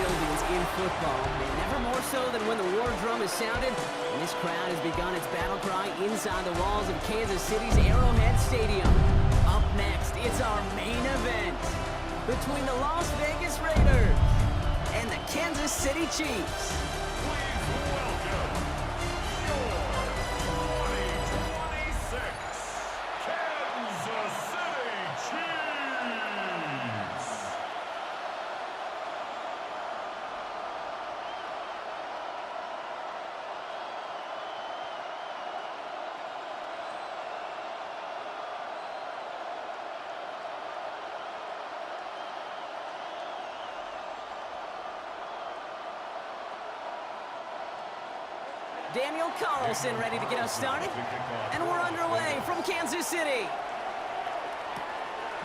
buildings in football, and never more so than when the war drum is sounded, and this crowd has begun its battle cry inside the walls of Kansas City's Arrowhead Stadium. Up next, it's our main event between the Las Vegas Raiders and the Kansas City Chiefs. Please welcome your 2026 Kansas City Chiefs. Daniel Carlson ready to get us started, and we're underway from Kansas City.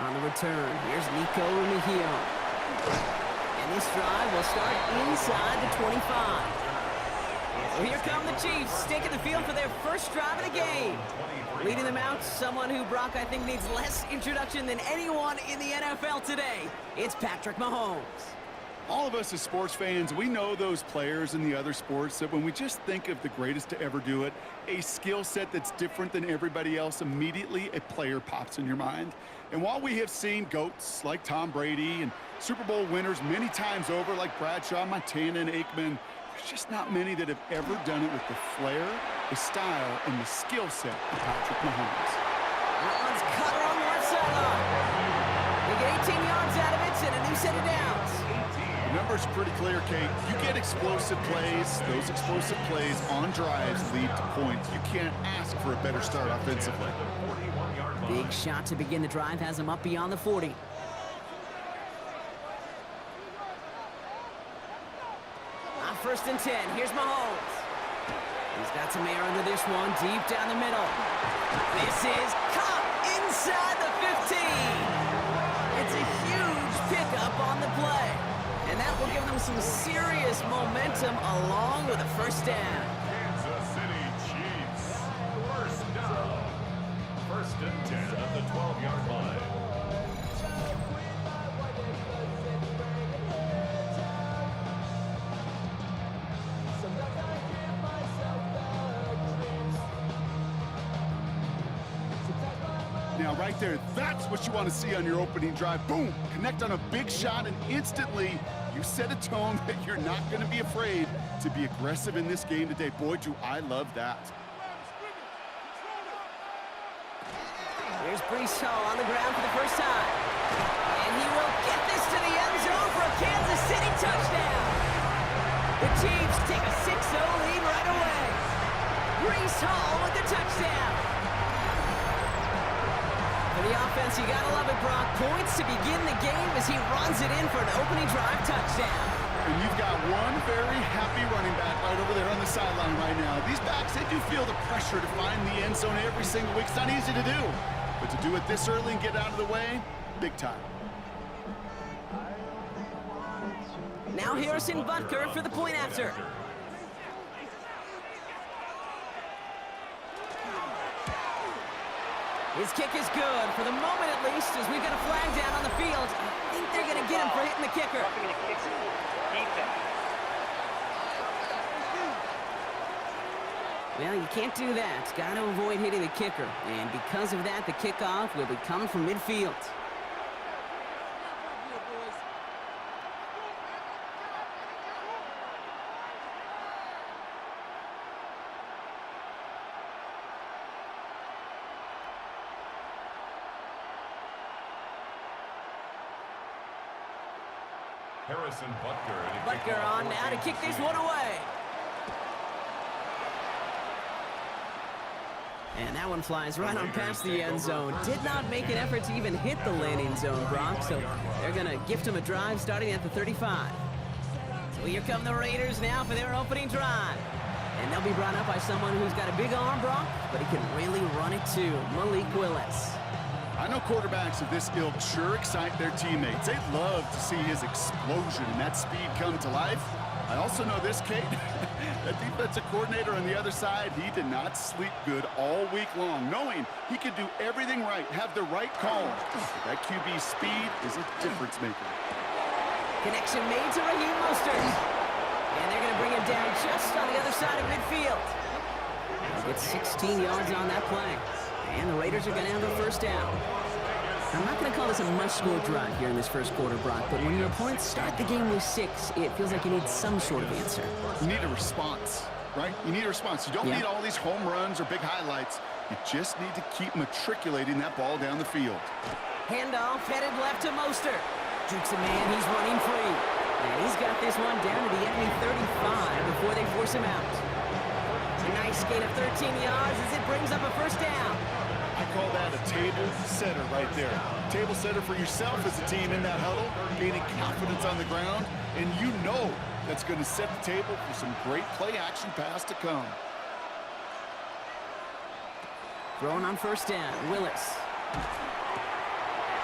On the return, here's Nico Mejia. And this drive will start inside the 25. So here come the Chiefs, taking the field for their first drive of the game. Leading them out, someone who, Brock, I think needs less introduction than anyone in the NFL today. It's Patrick Mahomes. All of us as sports fans, we know those players in the other sports that when we just think of the greatest to ever do it, a skill set that's different than everybody else, immediately a player pops in your mind. And while we have seen GOATs like Tom Brady and Super Bowl winners many times over like Bradshaw, Montana, and Aikman, there's just not many that have ever done it with the flair, the style, and the skill set of Patrick Mahomes. That one's cut on the left sideline. They get 18 yards out of it and a new set of downs. The number's pretty clear, Kate. You get explosive plays. Those explosive plays on drives lead to points. You can't ask for a better start offensively. Big shot to begin the drive has him up beyond the 40. On 1st and 10, here's Mahomes. He's got some air under this one, deep down the middle. This is caught inside the 15. It's a huge pickup on the play. And that will give them some serious momentum along with a first down. Kansas City Chiefs. First down. 1st and 10 at the 12-yard line. Now, right there, that's what you want to see on your opening drive. Boom! Connect on a big shot, and instantly you set a tone that you're not going to be afraid to be aggressive in this game today. Boy, do I love that. Here's Breece Hall on the ground for the first time. And he will get this to the end zone for a Kansas City touchdown. The Chiefs take a 6-0 lead right away. Breece Hall with the touchdown. For the offense, you gotta love it, Brock. Points to begin the game as he runs it in for an opening drive touchdown. And you've got one very happy running back right over there on the sideline right now. These backs, they do feel the pressure to find the end zone every single week. It's not easy to do. But to do it this early and get out of the way, big time. Now Harrison Butker for the point after. His kick is good, for the moment at least, as we've got a flag down on the field. I think they're going to get him for hitting the kicker. Well, you can't do that. Got to avoid hitting the kicker. And because of that, the kickoff will be coming from midfield. Harrison Butker. Butker on now to kick this one away. And that one flies right on past the end zone. Did not make an effort to even hit the landing zone, Brock. So they're going to gift him a drive starting at the 35. So here come the Raiders now for their opening drive. And they'll be brought up by someone who's got a big arm, Brock, but he can really run it too, Malik Willis. I know quarterbacks of this ilk sure excite their teammates. They love to see his explosion and that speed come to life. I also know this, Kate, that defensive coordinator on the other side, he did not sleep good all week long, knowing he could do everything right, have the right call. That QB speed is a difference maker. Connection made to Raheem Mostert. And they're going to bring him down just on the other side of midfield. They'll get 16 yards on that play. And the Raiders are going to have the first down. I'm not going to call this a must-score drive here in this first quarter, Brock, but when your opponents start the game with 6, it feels like you need some sort of answer. You need a response, right? You need a response. You don't need all these home runs or big highlights. You just need to keep matriculating that ball down the field. Handoff headed left to Mostert. Jukes a man, he's running free. And he's got this one down to the enemy 35 before they force him out. A nice gain of 13 yards as it brings up a first down. I call that a table setter right there. Table setter for yourself as a team in that huddle, gaining confidence on the ground, and you know that's going to set the table for some great play-action pass to come. Throwing on first down, Willis.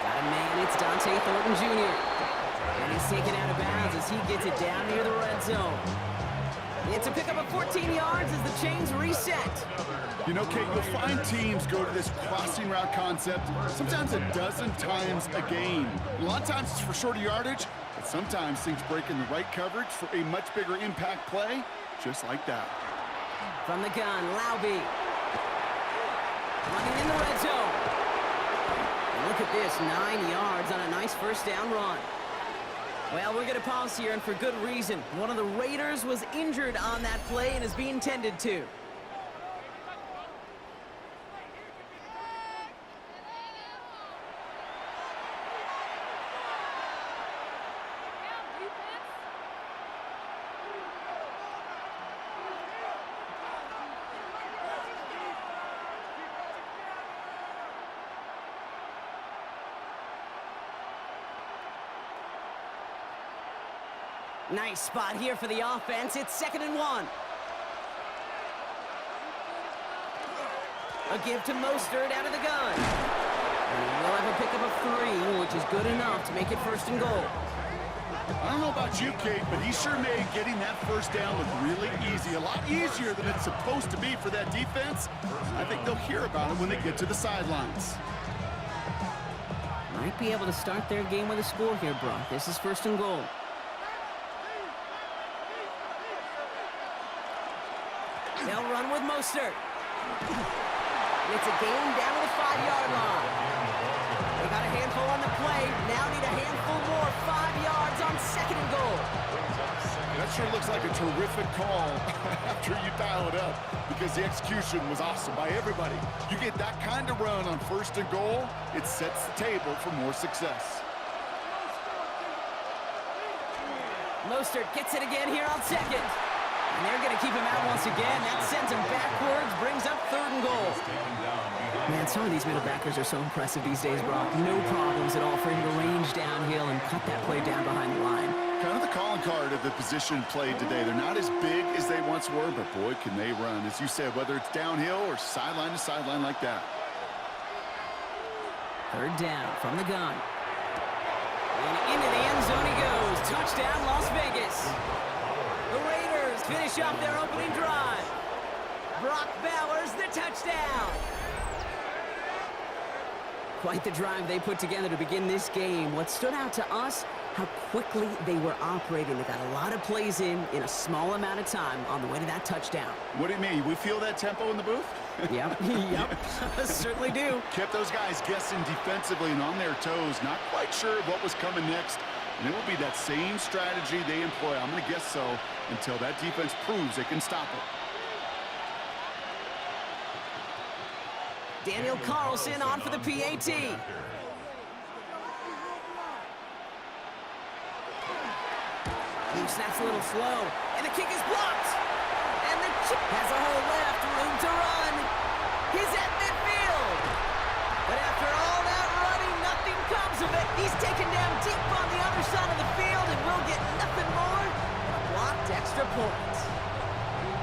Got a man, it's Dante Thornton Jr. And he's taken out of bounds as he gets it down near the red zone. It's a pickup of 14 yards as the chains reset. You know, Kate, you'll find teams go to this crossing route concept sometimes a dozen times a game. A lot of times it's for shorter yardage, but sometimes things break in the right coverage for a much bigger impact play, just like that. From the gun, Laube. Running in the red zone. And look at this, 9 yards on a nice first down run. Well, we're going to pause here, and for good reason. One of the Raiders was injured on that play and is being tended to. Nice spot here for the offense. It's 2nd and 1. A give to Mostert out of the gun. And we'll have a pickup of 3, which is good enough to make it 1st and goal. I don't know about you, Kate, but he sure made getting that first down look really easy. A lot easier than it's supposed to be for that defense. I think they'll hear about it when they get to the sidelines. Might be able to start their game with a score here, Brock. This is 1st and goal. They'll run with Mostert. It's a gain down to the 5-yard line. They got a handful on the play. Now need a handful more. 5 yards on 2nd and goal. That sure looks like a terrific call after you dial it up, because the execution was awesome by everybody. You get that kind of run on 1st and goal, it sets the table for more success. Mostert gets it again here on 2nd. And they're going to keep him out once again. That sends him backwards, brings up 3rd and goal. Man, some of these middle backers are so impressive these days, Brock. No problems at all for him to range downhill and cut that play down behind the line. Kind of the calling card of the position played today. They're not as big as they once were, but boy, can they run. As you said, whether it's downhill or sideline to sideline like that. 3rd down from the gun. And into the end zone he goes. Touchdown, Las Vegas. The Raiders finish up their opening drive. Brock Bowers, the touchdown. Quite the drive they put together to begin this game. What stood out to us, how quickly they were operating. They got a lot of plays in a small amount of time on the way to that touchdown. What do you mean? We feel that tempo in the booth? Yep, certainly do. Kept those guys guessing defensively and on their toes, not quite sure what was coming next. And it will be that same strategy they employ, I'm going to guess so, until that defense proves they can stop it. Daniel Carlson on for the PAT. He snaps a little slow, and the kick is blocked. And the chip has a hole left, room to run. He's at midfield. But after all that running, nothing comes of it. He's taken down deep on the other side of the field and will get nothing more than a blocked extra point.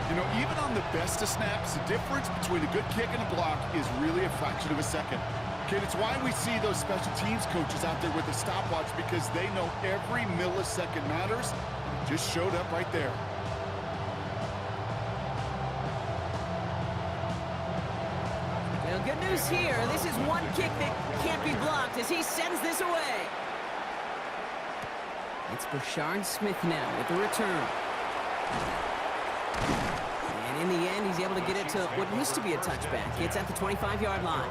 You know, even on the best of snaps, the difference between a good kick and a block is really a fraction of a second. Okay, it's why we see those special teams coaches out there with a stopwatch, because they know every millisecond matters. Just showed up right there. Well, good news here. This is one kick that can't be blocked as he sends this away. It's Brashard Smith now with the return. And in the end, he's able to get it to what used to be a touchback. It's at the 25-yard line.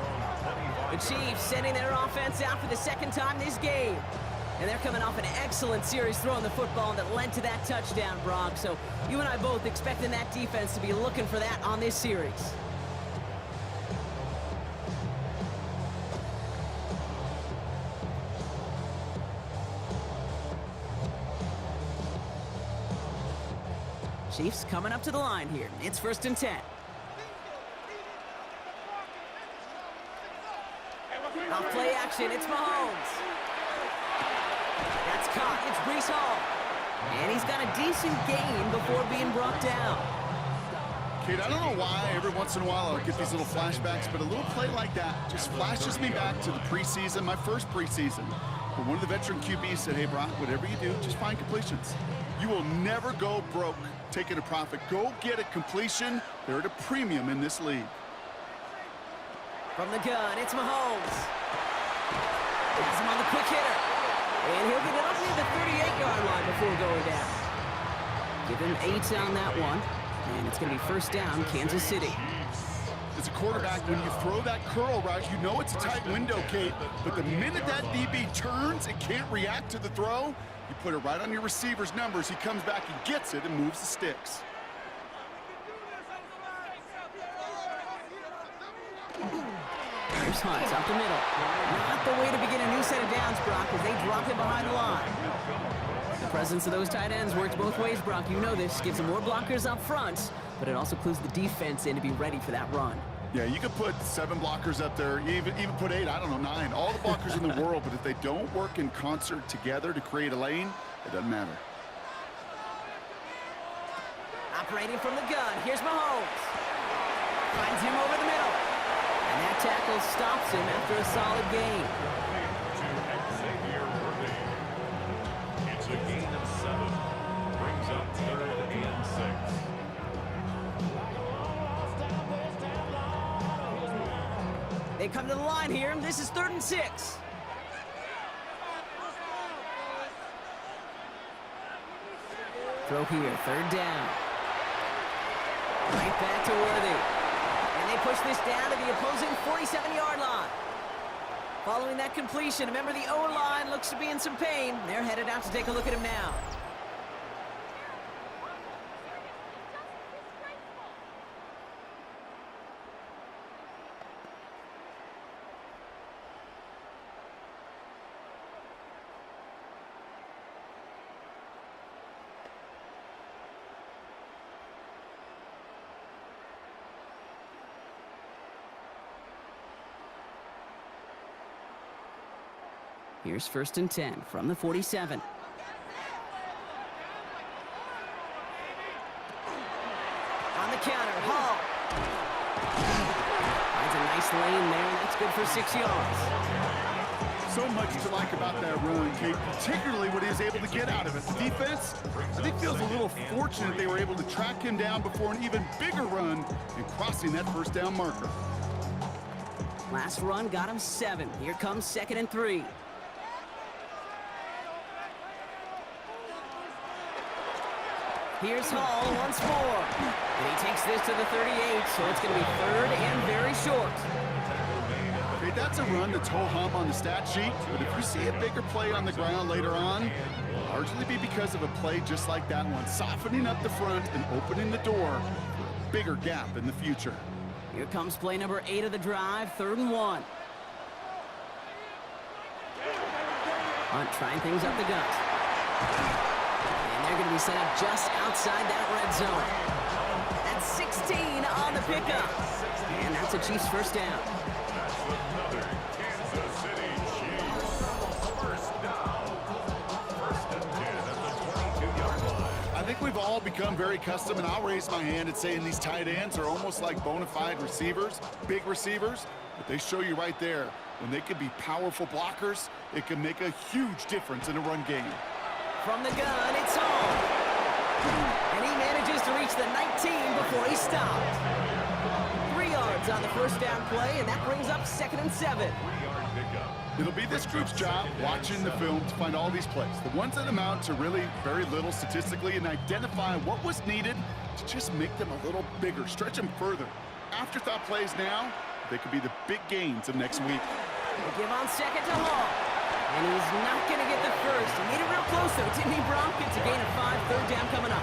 The Chiefs sending their offense out for the second time this game. And they're coming off an excellent series throwing the football that led to that touchdown, Brock. So you and I both expecting that defense to be looking for that on this series. Chiefs coming up to the line here. It's 1st and 10. Off play action, it's Mahomes. That's caught, it's Breece Hall. And he's got a decent gain before being brought down. Kate, I don't know why every once in a while I'll get these little flashbacks, but a little play like that just flashes me back to the preseason, my first preseason. But one of the veteran QBs said, hey, Brock, whatever you do, just find completions. You will never go broke taking a profit. Go get a completion. They're at a premium in this league. From the gun, it's Mahomes. Has him on the quick hitter. And he'll get it up near the 38-yard line before going down. Give him 8 on that one. And it's going to be 1st down, Kansas City. As a quarterback, when you throw that curl route, you know it's a tight window, Kate. But the minute that DB turns and can't react to the throw, you put it right on your receiver's numbers. He comes back, he gets it, and moves the sticks. Here's Hunt up the middle. Not the way to begin a new set of downs, Brock, as they drop it behind the line. The presence of those tight ends works both ways, Brock. You know this. Gives them more blockers up front, but it also clues the defense in to be ready for that run. Yeah, you could put 7 blockers up there, even put 8, I don't know, 9. All the blockers in the world, but if they don't work in concert together to create a lane, it doesn't matter. Operating from the gun, here's Mahomes. Finds him over the middle. And that tackle stops him after a solid gain. It's a gain of 7. Brings up 3rd and 6. They come to the line here, and this is 3rd and 6. Throw here, 3rd down. Right back to Worthy. And they push this down to the opposing 47-yard line. Following that completion, remember the O-line looks to be in some pain. They're headed out to take a look at him now. Here's 1st and 10 from the 47. On the counter, Hall. Finds a nice lane there, and that's good for 6 yards. So much to like about that run, Kate, particularly what he was able to get out of it. The defense, I think, feels a little fortunate they were able to track him down before an even bigger run and crossing that 1st down marker. Last run got him 7. Here comes 2nd and 3. Here's Hall once more. And he takes this to the 38, so it's going to be 3rd and very short. Okay, that's a run that's ho-hum on the stat sheet, but if you see a bigger play on the ground later on, it'll largely be because of a play just like that one, softening up the front and opening the door for a bigger gap in the future. Here comes play number 8 of the drive, 3rd and 1. Hunt trying things up the gut. They're going to be set up just outside that red zone. That's 16 on the pickup. And that's a Chiefs 1st down. Another Kansas City Chiefs. 1st down. 1st and 10 at the 22-yard line. I think we've all become very accustomed, and I'll raise my hand at saying these tight ends are almost like bona fide receivers, big receivers, but they show you right there, when they can be powerful blockers, it can make a huge difference in a run game. From the gun, it's Hall. And he manages to reach the 19 before he stopped. 3 yards yards on the first down play, and that brings up 2nd and 7. 3-yard pickup. It'll be this group's job watching the film to find all these plays, the ones that amount to really very little statistically, and identify what was needed to just make them a little bigger, stretch them further. Afterthought plays now, they could be the big gains of next week. They give on 2nd to Hall. And he's not going to get the first. He made it real close, though, didn't he, Bronk? It's a gain of 5, 3rd down coming up.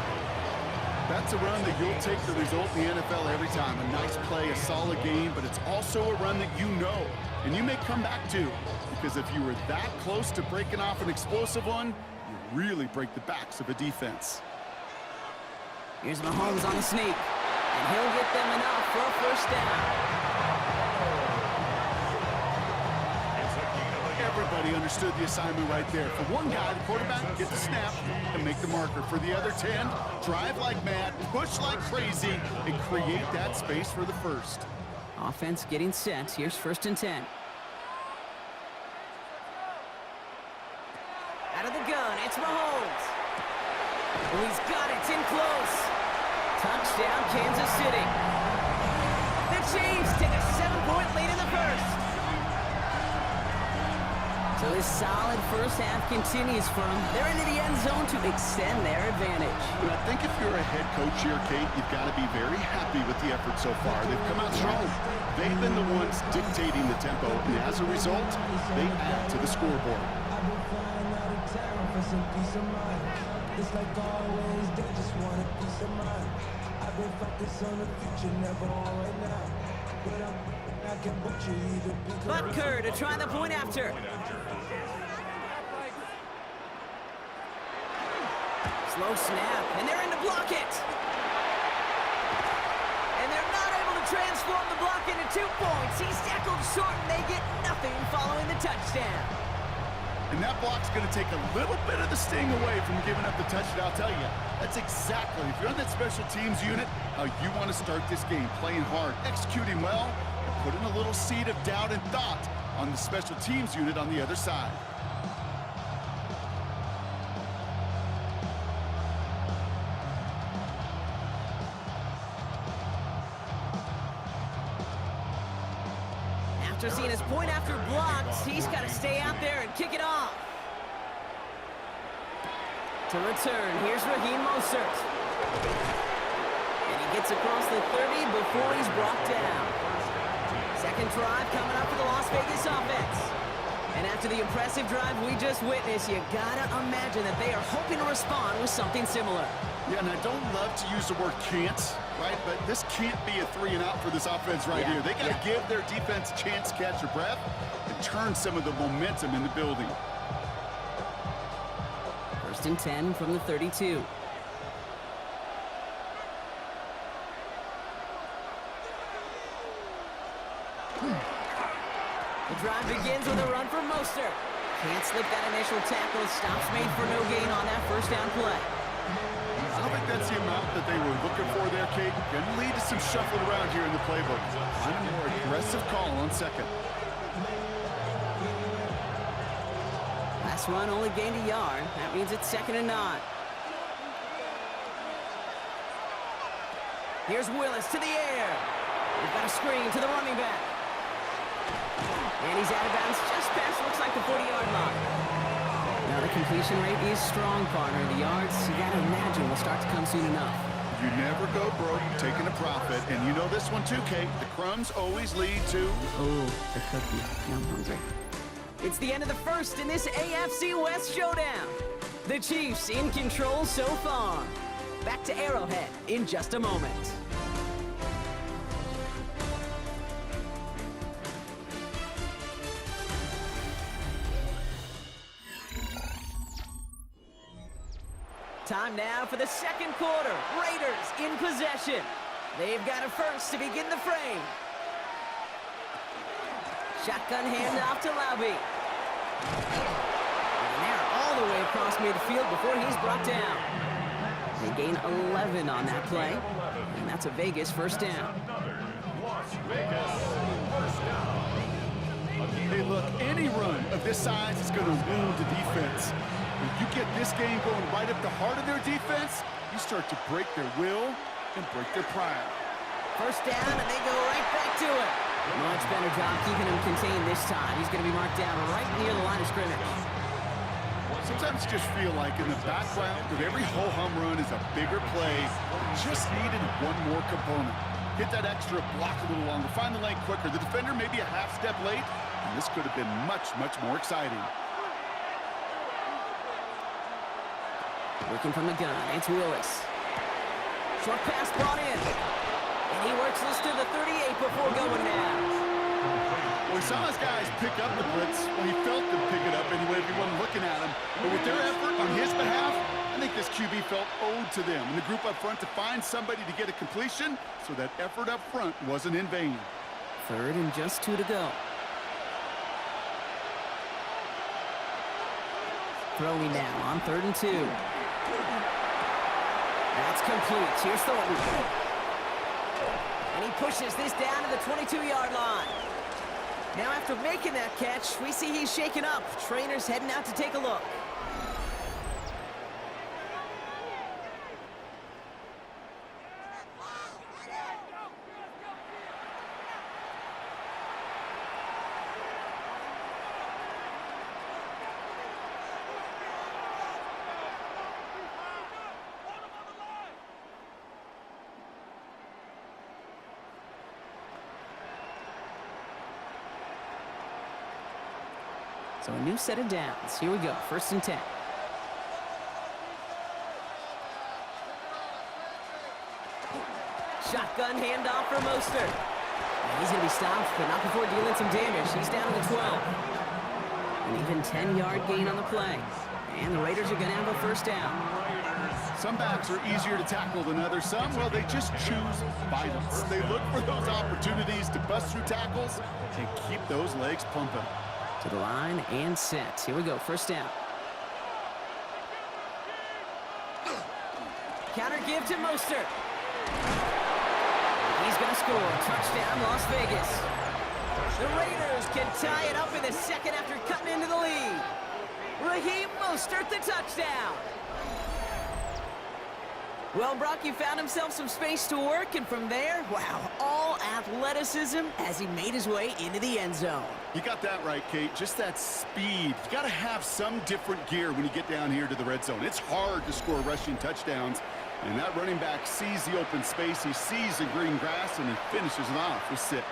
That's a run that you'll take the result in the NFL every time. A nice play, a solid game, but it's also a run that you know, and you may come back to. Because if you were that close to breaking off an explosive one, you really break the backs of a defense. Here's Mahomes on the sneak, and he'll get them enough for a first down. Everybody understood the assignment right there. For one guy, the quarterback, get the snap and make the marker. For the other 10, drive like mad, push like crazy, and create that space for the first. Offense getting set. Here's 1st and 10. Out of the gun, it's Mahomes. Oh, he's got it. It's in close. Touchdown, Kansas City. The Chiefs take a 7-point lead in the first. So this solid first half continues for them. They're into the end zone to extend their advantage. But I think if you're a head coach here, Kate, you've got to be very happy with the effort so far. They've come out strong. They've been the ones dictating the tempo, and as a result, they add to the scoreboard. Butker to try the point after. Slow snap, and they're in to block it. And they're not able to transform the block into 2 points. He's tackled short, and they get nothing following the touchdown. And that block's going to take a little bit of the sting away from giving up the touchdown. I'll tell you, that's exactly, if you're on that special teams unit, how you want to start this game. Playing hard, executing well, and putting a little seed of doubt and thought on the special teams unit on the other side. After seeing his point after blocked, he's got to stay out there and kick it off. To return, here's Raheem Mostert. And he gets across the 30 before he's brought down. Second drive coming up for the Las Vegas offense. And after the impressive drive we just witnessed, you gotta imagine that they are hoping to respond with something similar. Yeah, and I don't love to use the word can't, right? But this can't be a 3 and out for this offense right here. They got to give their defense a chance to catch their breath and turn some of the momentum in the building. 1st and 10 from the 32. The drive begins with a run for Mostert. Can't slip that initial tackle. Stops made for no gain on that first down play. I don't think that's the amount that they were looking for there, Kate. Going to lead to some shuffling around here in the playbook. Find a more aggressive call on second. Last run only gained a yard. That means it's 2nd and 9. Here's Willis to the air. We've got a screen to the running back. And he's out of bounds just past, looks like the 40-yard line. Now the completion rate is strong, partner. The yards, you got to imagine, will start to come soon enough. You never go broke taking a profit. And you know this one too, Kate. The crumbs always lead to... Oh, the cookie. Now I'm hungry. It's the end of the first in this AFC West showdown. The Chiefs in control so far. Back to Arrowhead in just a moment. Time now for the second quarter. Raiders in possession. They've got a first to begin the frame. Shotgun handoff to Laube. And they're all the way across midfield before he's brought down. They gain 11 on that play. And that's a Vegas first down. Las Vegas first down. Hey, look, any run of this size is going to wound the defense. If you get this game going right at the heart of their defense, you start to break their will and break their pride. First down, and they go right back to it. Much better job keeping him contained this time. He's going to be marked down right near the line of scrimmage. Sometimes you just feel like in the background of every ho-hum run is a bigger play. Just needed one more component. Hit that extra block a little longer. Find the lane quicker. The defender may be a half step late, and this could have been much, much more exciting. Working from the gun, it's Willis. Short pass brought in. And he works this to the 38 before going down. Well, we saw his guys pick up the blitz. Well, he felt them pick it up anyway if he wasn't looking at him. But with their effort on his behalf, I think this QB felt owed to them and the group up front to find somebody to get a completion, so that effort up front wasn't in vain. Third and just 2 to go. Throwing now on 3rd and 2. That's complete. Here's Thornton. And he pushes this down to the 22-yard line. Now after making that catch, we see he's shaken up. Trainer's heading out to take a look. So a new set of downs. Here we go, 1st and 10. Shotgun handoff for Mostert. And he's going to be stopped, but not before dealing some damage. He's down to the 12. An even 10-yard gain on the play. And the Raiders are going to have a 1st down. Some backs are easier to tackle than others. Some, well, they just choose violence. They look for those opportunities to bust through tackles and keep those legs pumping. To the line and set. Here we go, 1st down. Counter give to Mostert. He's going to score. Touchdown, Las Vegas. The Raiders can tie it up in the 2nd after cutting into the lead. Raheem Mostert, the touchdown. Well, Brock, he found himself some space to work, and from there, wow, all athleticism as he made his way into the end zone. You got that right, Kate. Just that speed. You got to have some different gear when you get down here to the red zone. It's hard to score rushing touchdowns, and that running back sees the open space, he sees the green grass, and he finishes it off with 6.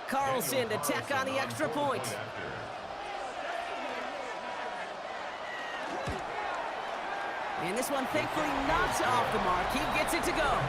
Carlson to tack on the extra point. And this one thankfully not off the mark. He gets it to go.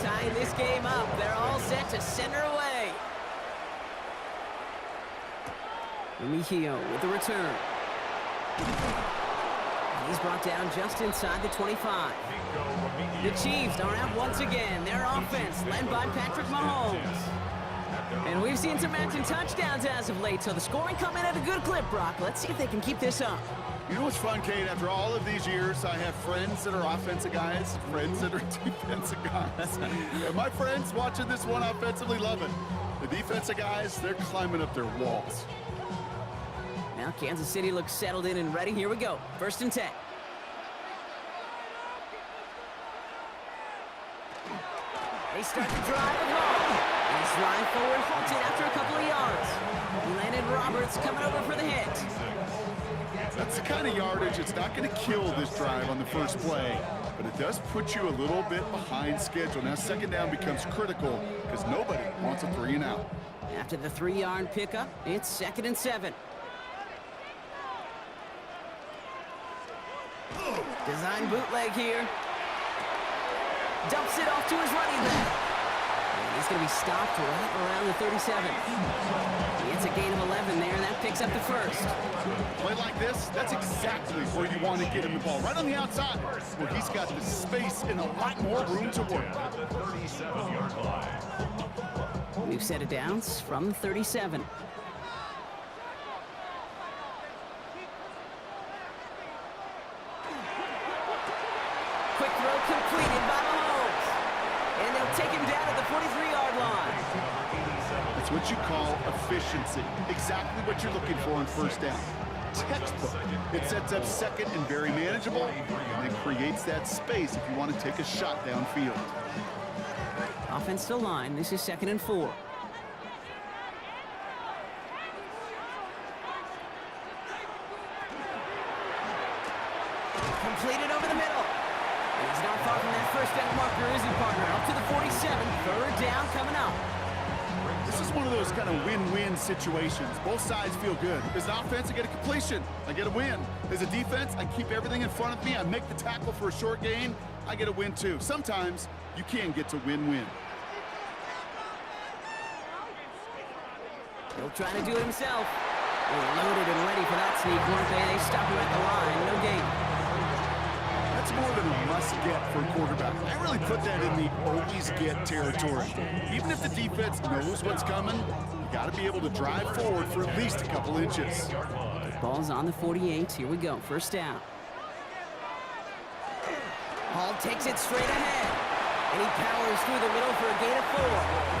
Tying this game up, they're all set to center away. Remigio with the return. He's brought down just inside the 25. The Chiefs are out once again. Their offense led by Patrick Mahomes. And we've seen some matching touchdowns as of late, so the scoring coming at a good clip, Brock. Let's see if they can keep this up. You know what's fun, Kate? After all of these years, I have friends that are offensive guys, friends that are defensive guys. And my friends watching this one offensively love it. The defensive guys, they're climbing up their walls. Now Kansas City looks settled in and ready. Here we go. 1st and 10. They start to drive it home. And slide forward, halted after a couple of yards. Landon Roberts coming over for the hit. That's the kind of yardage it's not going to kill this drive on the first play, but it does put you a little bit behind schedule. Now 2nd down becomes critical because nobody wants a 3 and out. After the 3-yard pickup, it's 2nd and 7. Design bootleg here. Dumps it off to his running back. And he's going to be stopped right around the 37. It's a gain of 11 there, and that picks up the first. Play like this, that's exactly where you want to get him the ball, right on the outside, where he's got the space and a lot more room to work. At the 37-yard line. New set of downs from 37. Quick throw completed by Mahomes. And they'll take him down at the 43-yard line. It's what you call efficiency. Exactly what you're looking for on first down. Textbook. It sets up second and very manageable, and it creates that space if you want to take a shot downfield. Offense to line. This is 2nd and 4. Completed over the middle. And he's not far from that first down marker, is he, partner? Up to the 47. 3rd down coming up. This is one of those kind of win-win situations. Both sides feel good. As an offense, I get a completion. I get a win. As a defense, I keep everything in front of me. I make the tackle for a short gain. I get a win, too. Sometimes you can get to win-win. He'll try to do it himself. They're loaded and ready for that sneak, weren't they? They stop him at the line. No gain. That's more than a must-get for a quarterback. I really put that in the always-get territory. Even if the defense knows what's coming, you got to be able to drive forward for at least a couple inches. Ball's on the 48. Here we go. First down. Hall takes it straight ahead. And he powers through the middle for a gain of 4.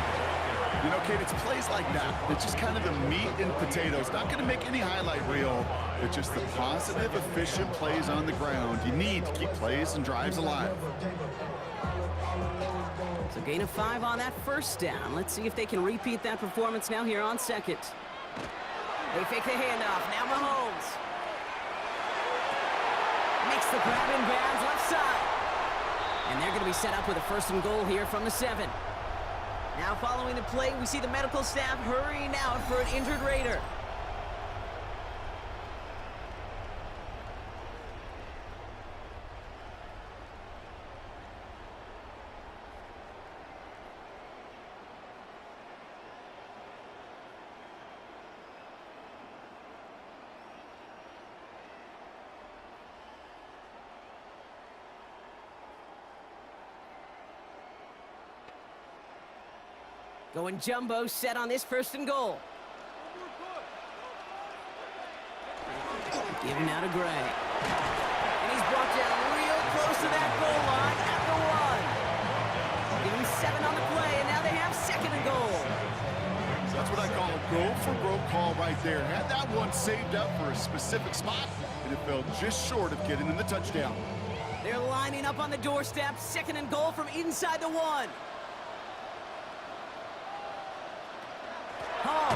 You know, Kate, it's plays like that. It's just kind of the meat and potatoes. Not going to make any highlight reel. It's just the positive, efficient plays on the ground. You need to keep plays and drives alive. So gain of 5 on that first down. Let's see if they can repeat that performance now here on 2nd. They fake the handoff. Now Mahomes. Makes the grab in bounds left side. And they're going to be set up with a 1st and goal here from the 7. Now following the play, we see the medical staff hurrying out for an injured Raider. Going jumbo, set on this 1st and goal. Giving out to Gray. And he's brought down real close to that goal line at the 1. Give him 7 on the play, and now they have 2nd and goal. That's what I call a go-for-broke call right there. Had that one saved up for a specific spot, and it fell just short of getting in the touchdown. They're lining up on the doorstep. 2nd and goal from inside the 1. Hall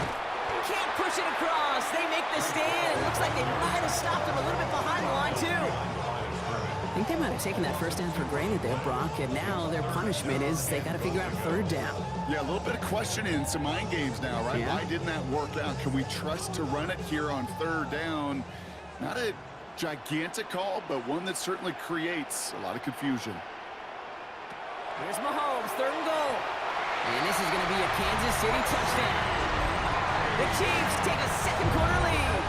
can't push it across. They make the stand. It looks like they might have stopped him a little bit behind the line, too. I think they might have taken that first down for granted there, Brock, and now their punishment is they got to figure out 3rd down. Yeah, a little bit of questioning, some mind games now, right? Yeah. Why didn't that work out? Can we trust to run it here on 3rd down? Not a gigantic call, but one that certainly creates a lot of confusion. Here's Mahomes, 3rd and goal. And this is going to be a Kansas City touchdown. The Chiefs take a 2nd quarter lead.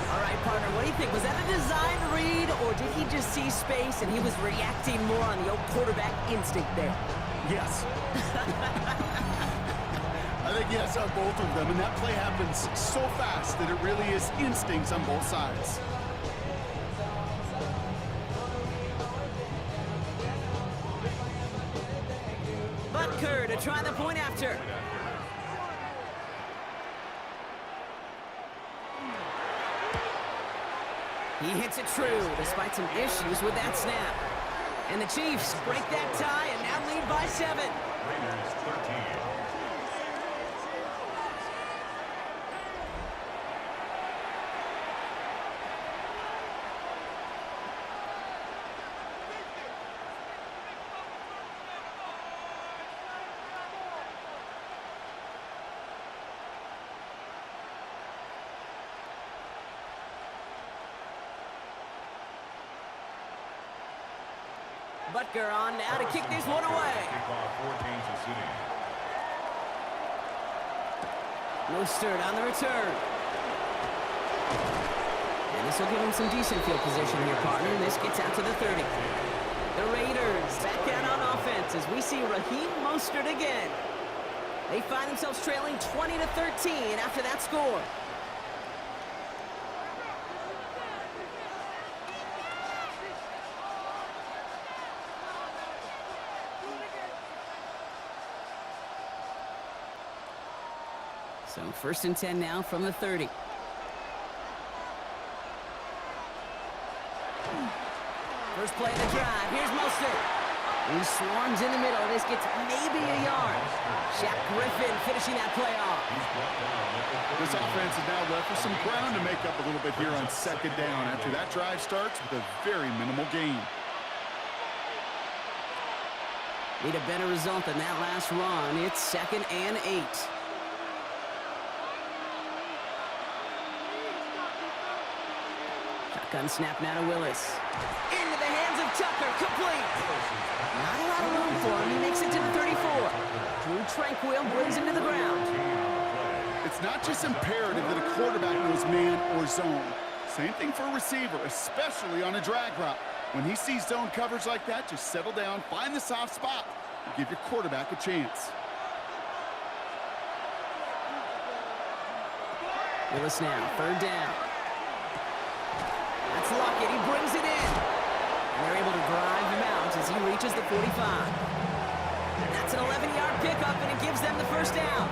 All right, partner, what do you think? Was that a design read, or did he just see space and he was reacting more on the old quarterback instinct there? Yes. I think yes on both of them, and that play happens so fast that it really is instincts on both sides. Butker to try the point after. He hits it true, despite some issues with that snap. And the Chiefs break that tie and now lead by 7. Raiders 13. Butker on now to kick this one away. Kickoff for Kansas City. Mostert on the return. And this will give him some decent field position here, partner. This gets out to the 30. The Raiders back out on offense as we see Raheem Mostert again. They find themselves trailing 20-13 after that score. So 1st and 10 now from the 30. First play of the drive. Here's Mostert. He swarms in the middle. This gets maybe a yard. Shaq Griffin finishing that play off. This offense is now left with some ground to make up a little bit here on 2nd down after that drive starts with a very minimal gain. Need a better result than that last run. It's 2nd and 8. Shotgun snap now to Willis. Into the hands of Tucker, complete. Not a lot of room for him. He makes it to the 34. Drew Tranquil brings him to the ground. It's not just imperative that a quarterback knows man or zone. Same thing for a receiver, especially on a drag route. When he sees zone coverage like that, just settle down, find the soft spot, and give your quarterback a chance. Willis now, 3rd down. That's Lockett, he brings it in. And they're able to drive him out as he reaches the 45. And that's an 11-yard pickup, and it gives them the 1st down.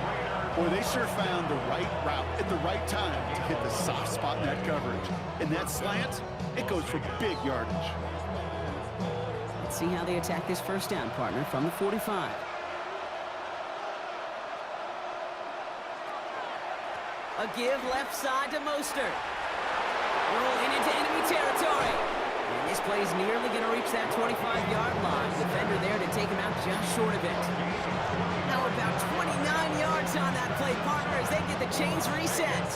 Boy, they sure found the right route at the right time to hit the soft spot in that coverage. And that slant, it goes for big yardage. Let's see how they attack this 1st down, partner, from the 45. A give left side to Mostert. Rolling into enemy territory. And this play is nearly going to reach that 25-yard line. Defender there to take him out just short of it. Now about 29 yards on that play, partner, as they get the chains reset.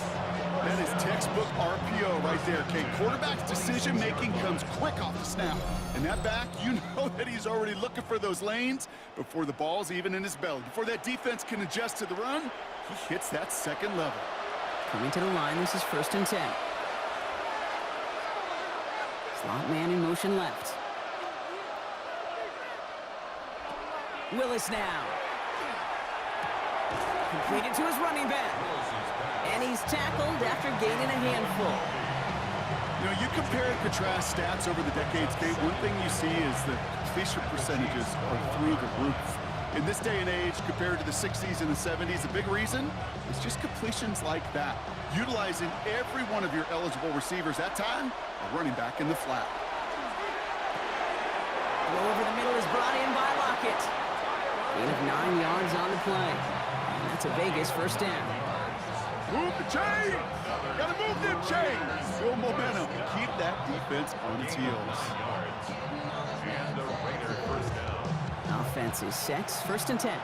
That is textbook RPO right there, Kate. Quarterback's decision-making comes quick off the snap. And that back, you know that he's already looking for those lanes before the ball's even in his belly. Before that defense can adjust to the run, he hits that 2nd level. Coming to the line, this is 1st and 10. Slot man in motion left. Willis now. Completed to his running back. And he's tackled after gaining a handful. You know, you compare and contrast stats over the decades, Kate. One thing you see is the completion percentages are through the roof. In this day and age, compared to the 60s and the 70s, the big reason is just completions like that. Utilizing every one of your eligible receivers that time, a running back in the flat. Throw over the middle is brought in by Lockett. Gain of 9 yards on the play. And that's a Vegas 1st down. Move the chains! Gotta move them chains! Build momentum. Keep that defense on its heels. And the Raiders 1st down. Offense is set. 1st and 10.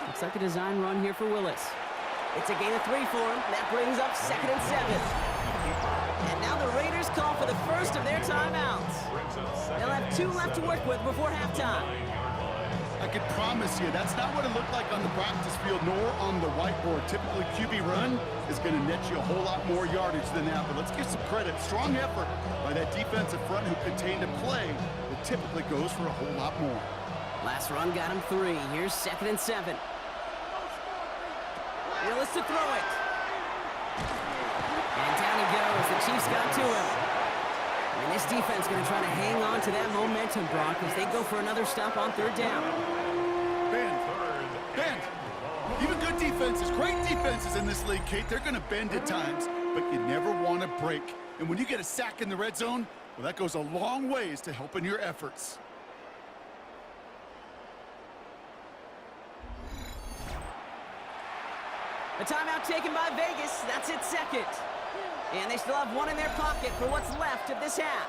Looks like a design run here for Willis. It's a gain of 3 for him. That brings up 2nd and 7. And now the Raiders call for the first of their timeouts. They'll have 2 left to work with before halftime. I can promise you that's not what it looked like on the practice field nor on the whiteboard. Typically, QB run is going to net you a whole lot more yardage than that. But let's give some credit. Strong effort by that defensive front who contained a play that typically goes for a whole lot more. Last run got him 3. Here's 2nd and 7. Willis to throw it. And down he goes. The Chiefs got to him. And this defense going to try to hang on to that momentum, Brock, as they go for another stop on 3rd down. Bend. Even good defenses, great defenses in this league, Kate, they're going to bend at times, but you never want to break. And when you get a sack in the red zone, well, that goes a long ways to helping your efforts. A timeout taken by Vegas. That's its 2nd. And they still have 1 in their pocket for what's left of this half.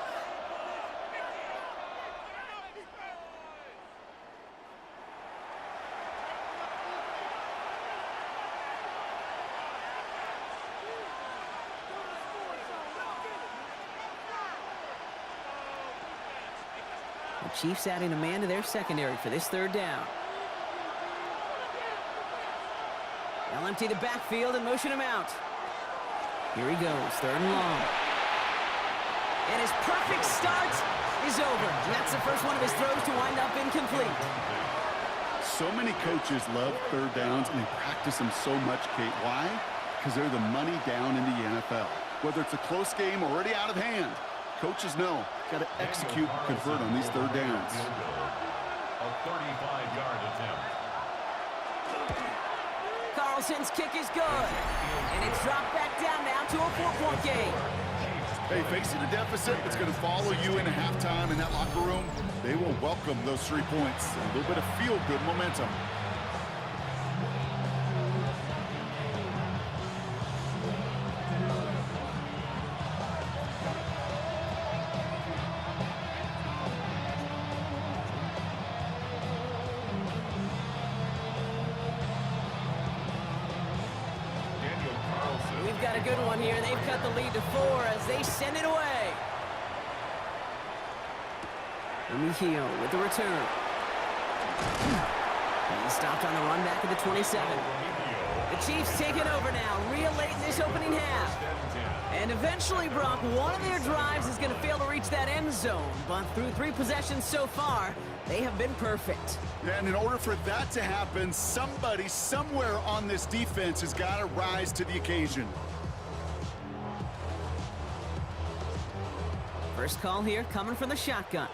The Chiefs adding a man to their secondary for this third down. They'll empty the backfield and motion him out. Here he goes, third and long. And his perfect start is over. And that's the first one of his throws to wind up incomplete. So many coaches love third downs, and they practice them so much, Kate. Why? Because they're the money down in the NFL. Whether it's a close game or already out of hand, coaches know got to execute, convert on these third downs. A 35-yard attempt. Carlson's kick is good. And it's dropped back down now to a 4-point game. Hey, facing a deficit that's going to follow you into halftime in that locker room, they will welcome those 3 points. A little bit of feel-good momentum. We've got a good one here. They've cut the lead to 4 as they send it away. Mejio with the return. He stopped on the run back at the 27. The Chiefs take it over now, real late in this opening half. And eventually, Brock, one of their drives is going to fail to reach that end zone. But through 3 possessions so far, they have been perfect. And in order for that to happen, somebody somewhere on this defense has got to rise to the occasion. First call here coming from the shotgun.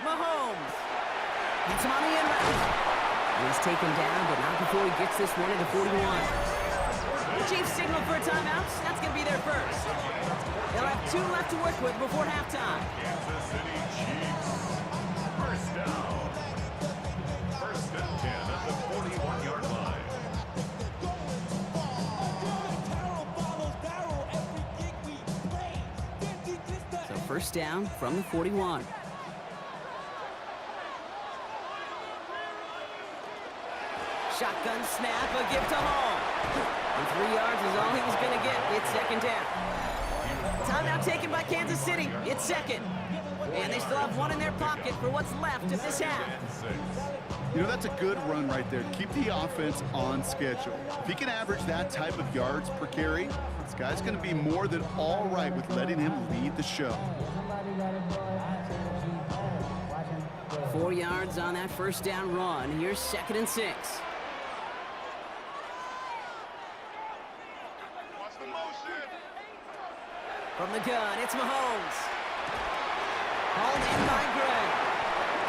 Mahomes. Gets him on the end route. He's taken down, but not before he gets this one at the 41. The Chiefs signal for a timeout. That's going to be their first. They'll have 2 left to work with before halftime. Kansas City Chiefs. First down. First and 10 at the 41-yard line. So first down from the 41. Shotgun snap, a give to Hall. And 3 yards is all he was going to get. It's second down. Timeout taken by Kansas City. It's second. And they still have 1 in their pocket for what's left of this half. You know, that's a good run right there. Keep the offense on schedule. If he can average that type of yards per carry, this guy's going to be more than all right with letting him lead the show. 4 yards on that first down run. Here's second and 6. From the gun, it's Mahomes. Hauled in by Gray.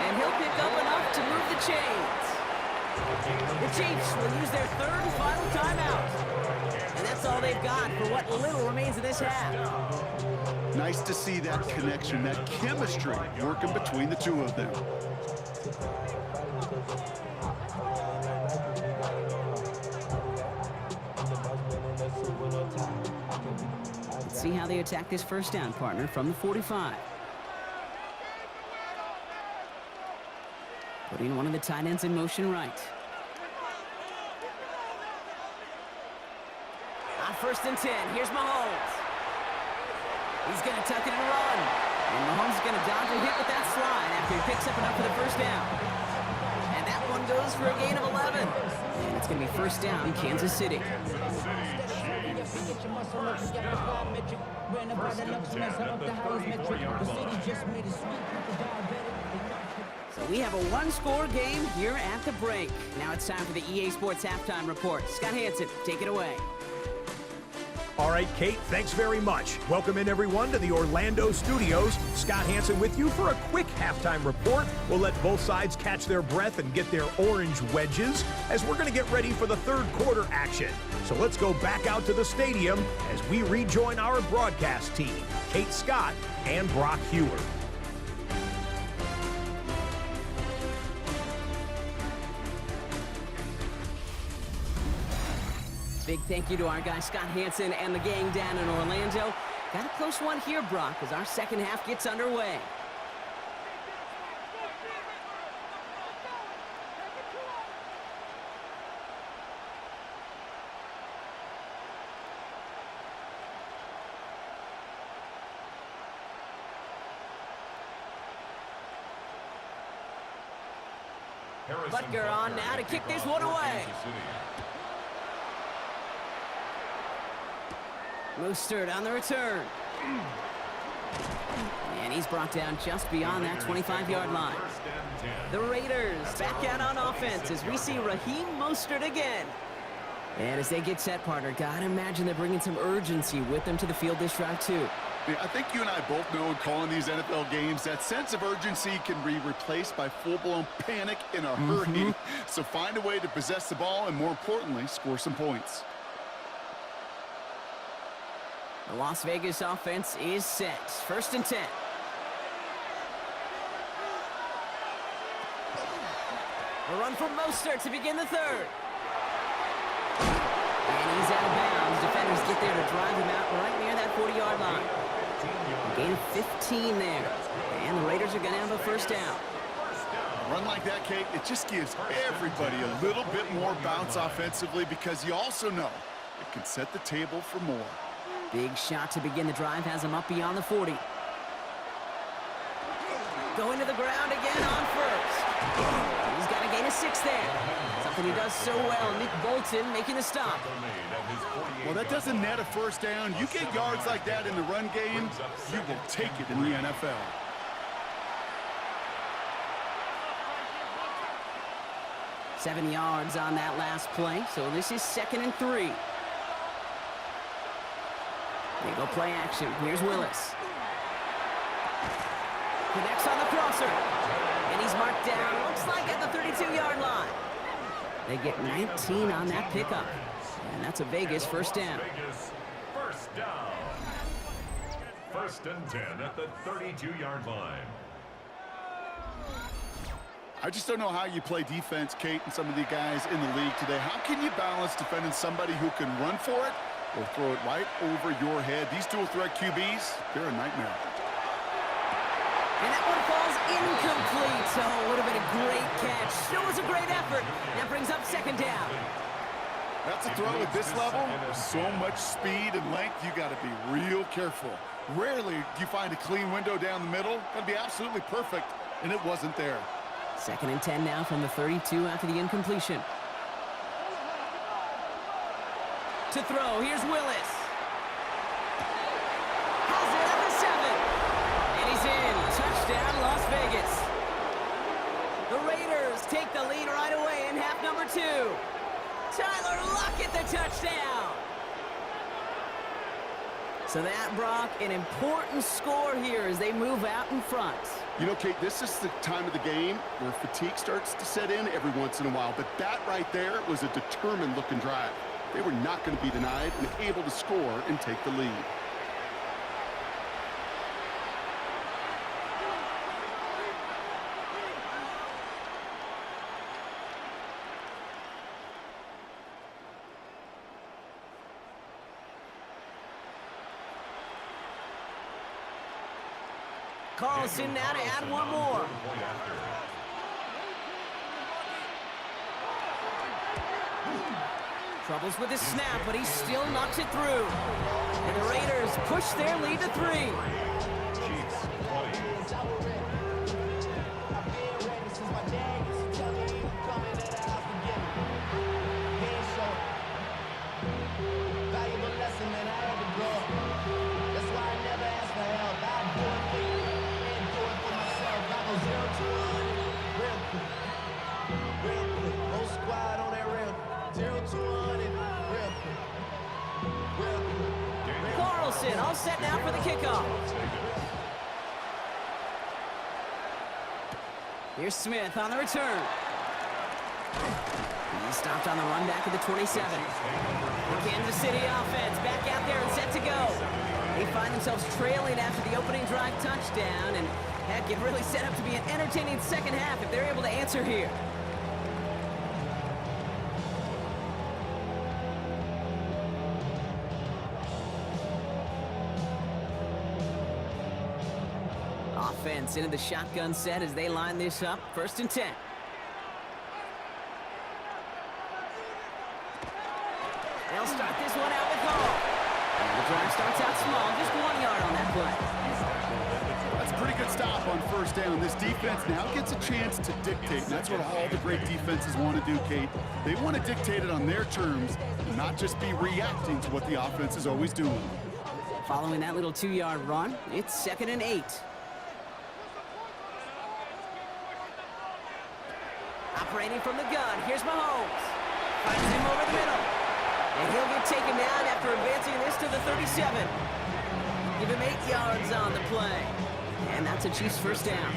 And he'll pick up enough to move the chains. The Chiefs will use their 3rd and final timeout. And that's all they've got for what little remains of this half. Nice to see that connection, that chemistry working between the 2 of them. Let's see how they attack this first down, partner, from the 45. Putting one of the tight ends in motion right. On first and 10, here's Mahomes. He's going to tuck it and run. And Mahomes is going to dodge a hit with that slide after he picks up enough for the first down. And that one goes for a gain of 11. And it's going to be first down, Kansas City. So we have a 1-score game here at the break. Now it's time for the EA Sports Halftime Report. Scott Hansen, take it away. All right, Kate, thanks very much. Welcome in, everyone, to the Orlando studios. Scott Hansen with you for a quick halftime report. We'll let both sides catch their breath and get their orange wedges as we're going to get ready for the 3rd quarter action. So let's go back out to the stadium as we rejoin our broadcast team, Kate Scott and Brock Hewer. Big thank you to our guy Scott Hansen and the gang down in Orlando. Got a close one here, Brock, as our second half gets underway. Butker on now to kick this one away. Mostert on the return. And he's brought down just beyond that 25-yard line. The Raiders back out on offense as we see Raheem Mostert again. And as they get set, partner, gotta imagine they're bringing some urgency with them to the field this drive too. I think you and I both know in calling these NFL games that sense of urgency can be replaced by full-blown panic in a hurry. So find a way to possess the ball and, more importantly, score some points. The Las Vegas offense is set. 1st and 10. A run from Mostert to begin the third. And he's out of bounds. Defenders get there to drive him out right near that 40-yard line. A gain of 15 there. And the Raiders are going to have a first down. A run like that, Kate, it just gives everybody a little bit more bounce offensively because you also know it can set the table for more. Big shot to begin the drive has him up beyond the 40. Going to the ground again on first. He's got a gain of 6 there. Something he does so well. Nick Bolton making the stop. Well, that doesn't net a first down. You get yards like that in the run game, you will take it in the NFL. Seven yards on that last play, so this is 2nd and 3. They go play action. Here's Willis. Connects on the crosser. And he's marked down, looks like at the 32-yard line. They get 19 on that pickup. And that's a Vegas first down. Vegas first down. 1st and 10 at the 32-yard line. I just don't know how you play defense, Kate, and some of the guys in the league today. How can you balance defending somebody who can run for it or throw it right over your head? These dual threat QBs, they're a nightmare. And that one falls incomplete. So it would have been a great catch. Shows a great effort. That brings up 2nd down. That's a throw at this level. There's so much speed and length, you got to be real careful. Rarely do you find a clean window down the middle. Got to be absolutely perfect, and it wasn't there. 2nd and 10 now from the 32 after the incompletion. To throw, here's Willis. Has it at the 7. And he's in. Touchdown, Las Vegas. The Raiders take the lead right away in half number 2. Tyler Lockett, the touchdown. So that, Brock, an important score here as they move out in front. You know, Kate, this is the time of the game where fatigue starts to set in every once in a while. But that right there was a determined-looking drive. They were not going to be denied and able to score and take the lead. Carlson now to add one more. Troubles with his snap, but he still knocks it through. And the Raiders push their lead to 3. Chiefs 20. Carlson all set now for the kickoff. Here's Smith on the return. He stopped on the run back at the 27. The Kansas City offense back out there and set to go. They find themselves trailing after the opening drive touchdown, and heck, it really set up to be an entertaining second half if they're able to answer here. Offense into the shotgun set as they line this up. 1st and 10. They'll start this one out with Hall. And the drive starts out small, just 1 yard on that play. That's a pretty good stop on first down. This defense now gets a chance to dictate, and that's what all the great defenses want to do, Kate. They want to dictate it on their terms and not just be reacting to what the offense is always doing. Following that little 2-yard run, it's 2nd and 8. Operating from the gun, here's Mahomes. Finds him over the middle. And he'll get taken down after advancing this to the 37. Give him 8 yards on the play. And that's a Chiefs first down.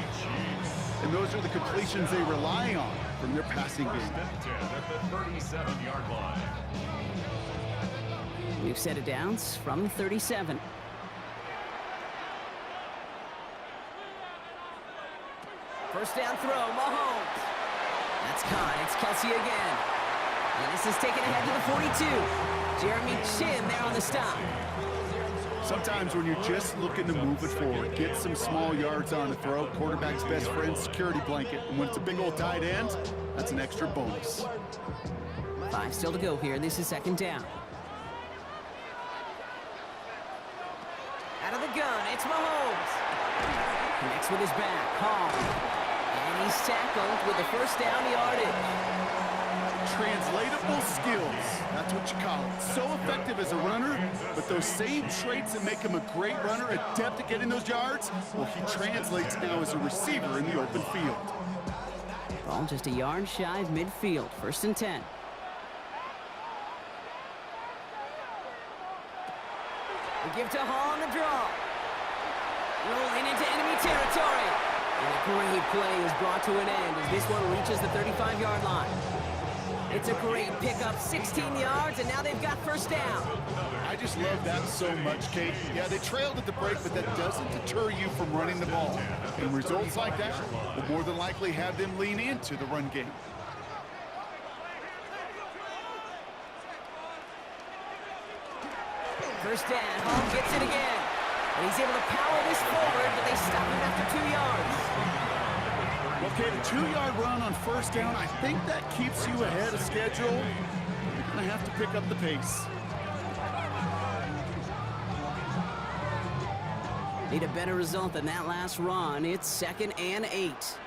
And those are the completions they rely on from their passing game. First and 10 at the 37-yard line. We've set it downs from 37. First down throw, Mahomes. That's caught. It's Kelsey again. And this is taken ahead to the 42. Jeremy Chin there on the stop. Sometimes when you're just looking to move it forward, get some small yards on the throw, quarterback's best friend, security blanket. And when it's a big old tight end, that's an extra bonus. 5 still to go here. This is 2nd down. Out of the gun, it's Mahomes. Connects with his back, Hall. And he's tackled with the first down yardage. Translatable skills, that's what you call it. So effective as a runner, but those same traits that make him a great runner, adept at getting those yards, well, he translates now as a receiver in the open field. Ball just a yard shy of midfield. 1st and 10. We give to Hall on the draw. Rolling into enemy territory. And a great play is brought to an end as this one reaches the 35-yard line. It's a great pickup, 16 yards, and now they've got first down. I just love that so much, Kate. Yeah, they trailed at the break, but that doesn't deter you from running the ball. And results like that will more than likely have them lean into the run game. First down, Hall gets it again. And he's able to power this forward, but they stop him after 2 yards. Okay, the 2-yard run on first down, I think that keeps you ahead of schedule. You're going to have to pick up the pace. Need a better result than that last run. It's 2nd and 8.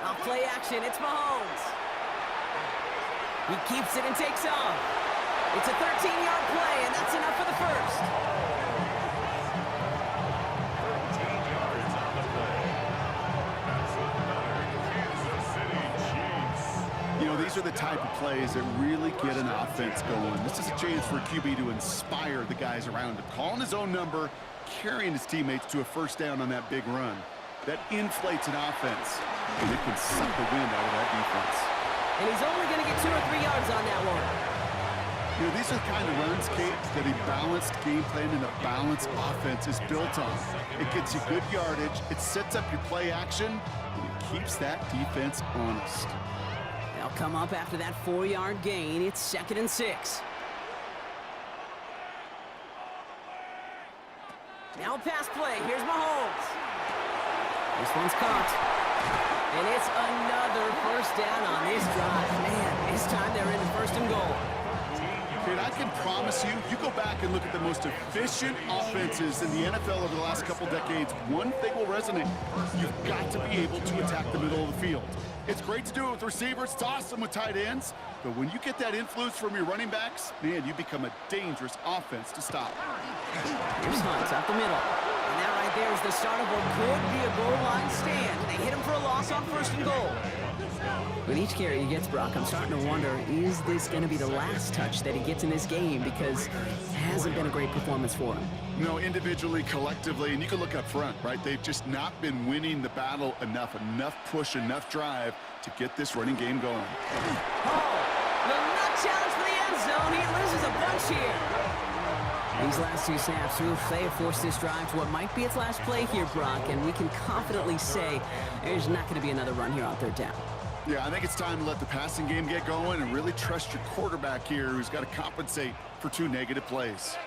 Off play action, it's Mahomes. He keeps it and takes off. It's a 13-yard play, and that's enough for the first. You know, these are the type of plays that really get an offense going. This is a chance for a QB to inspire the guys around him. Calling his own number, carrying his teammates to a first down on that big run. That inflates an offense, and it can suck the wind out of that defense. And he's only going to get 2 or 3 yards on that one. You know, these are the kind of runs, Kate, that a balanced game plan and a balanced offense is built on. It gets you good yardage, it sets up your play action, and it keeps that defense honest. They'll come up after that 4-yard gain. It's 2nd and 6. Now pass play. Here's Mahomes. This one's caught. And it's another first down on this drive. Man, this time they're in the 1st and goal. Kate, I can promise you, you go back and look at the most efficient offenses in the NFL over the last couple decades, one thing will resonate. You've got to be able to attack the middle of the field. It's great to do it with receivers, toss them with tight ends, but when you get that influence from your running backs, man, you become a dangerous offense to stop. Here's Hunt up the middle. And that right there is the start of what could be a goal line stand. They hit him for a loss on 1st and goal. With each carry he gets, Brock, I'm starting to wonder, is this going to be the last touch that he gets in this game? Because it hasn't been a great performance for him. No, individually, collectively, and you can look up front, right? They've just not been winning the battle enough push, enough drive to get this running game going. Oh, the nut challenge for the end zone. He loses a bunch here. These last 2 snaps, they have forced this drive to what might be its last play here, Brock, and we can confidently say there's not going to be another run here on 3rd down. Yeah, I think it's time to let the passing game get going and really trust your quarterback here, who's got to compensate for 2 negative plays.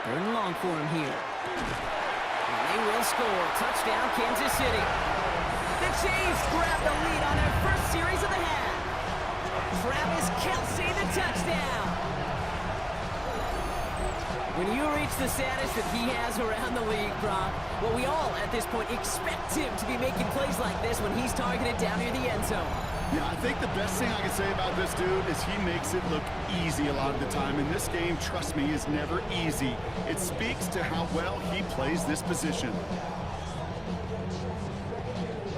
3rd and long for him here. And they will score. Touchdown, Kansas City. The Chiefs grab the lead on their first series of the half. Travis Kelce, the touchdown. When you reach the status that he has around the league, Brock, well, we all, at this point, expect him to be making plays like this when he's targeted down near the end zone. Yeah, I think the best thing I can say about this dude is he makes it look easy a lot of the time. And this game, trust me, is never easy. It speaks to how well he plays this position.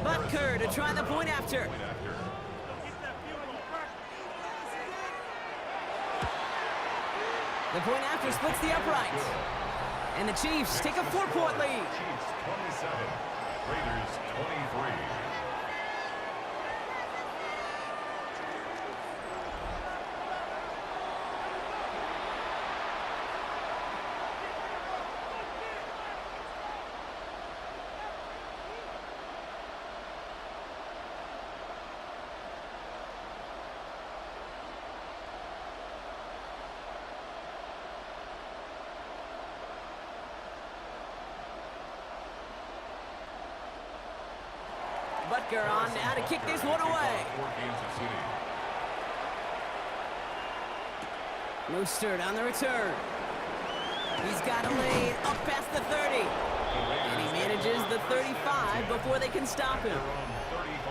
Butker to try the point after. The point after splits the uprights. And the Chiefs take a 4-point lead. Chiefs 27, Raiders 23. Butker on now to kick this one away. Mostert on the return. He's got a lane up past the 30. And he manages the 35 before they can stop him.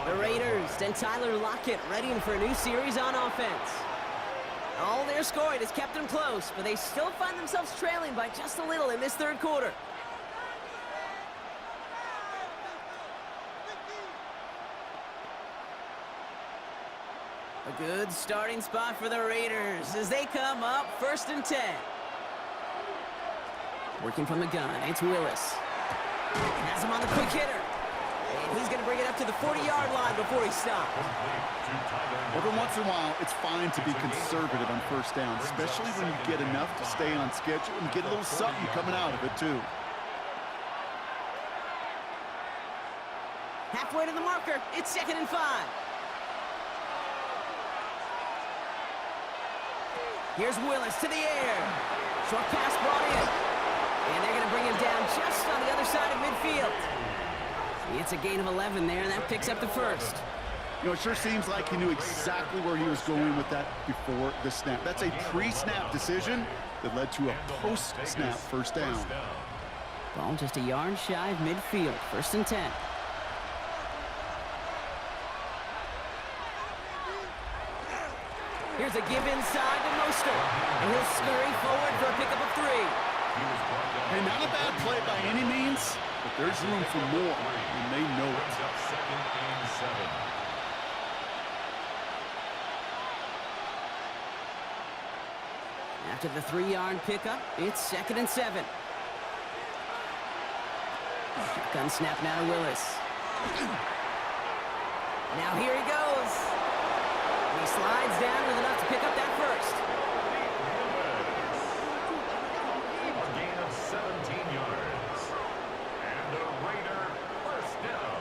The Raiders and Tyler Lockett ready for a new series on offense. All their scoring has kept them close, but they still find themselves trailing by just a little in this third quarter. A good starting spot for the Raiders as they come up 1st and 10. Working from the gun, it's Willis. Has him on the quick hitter. And he's going to bring it up to the 40-yard line before he stops. Every once in a while, it's fine to be conservative on first down, especially when you get enough to stay on schedule and get a little something coming out of it, too. Halfway to the marker, it's 2nd and 5. Here's Willis to the air. Short pass brought in. And they're going to bring him down just on the other side of midfield. It's a gain of 11 there, and that picks up the first. You know, it sure seems like he knew exactly where he was going with that before the snap. That's a pre-snap decision that led to a post-snap first down. Ball just a yard shy of midfield. 1st and 10. Here's a give inside to Mostert. And he'll scurry forward for a pickup of 3. Hey, not a bad play by any means, but there's room for more, and they know it. 2nd and 7. After the 3-yard pickup, it's 2nd and 7. Gun snap now to Willis. Now here he goes. He slides down with enough to pick up that first. A gain of 17 yards. And a Raider first down.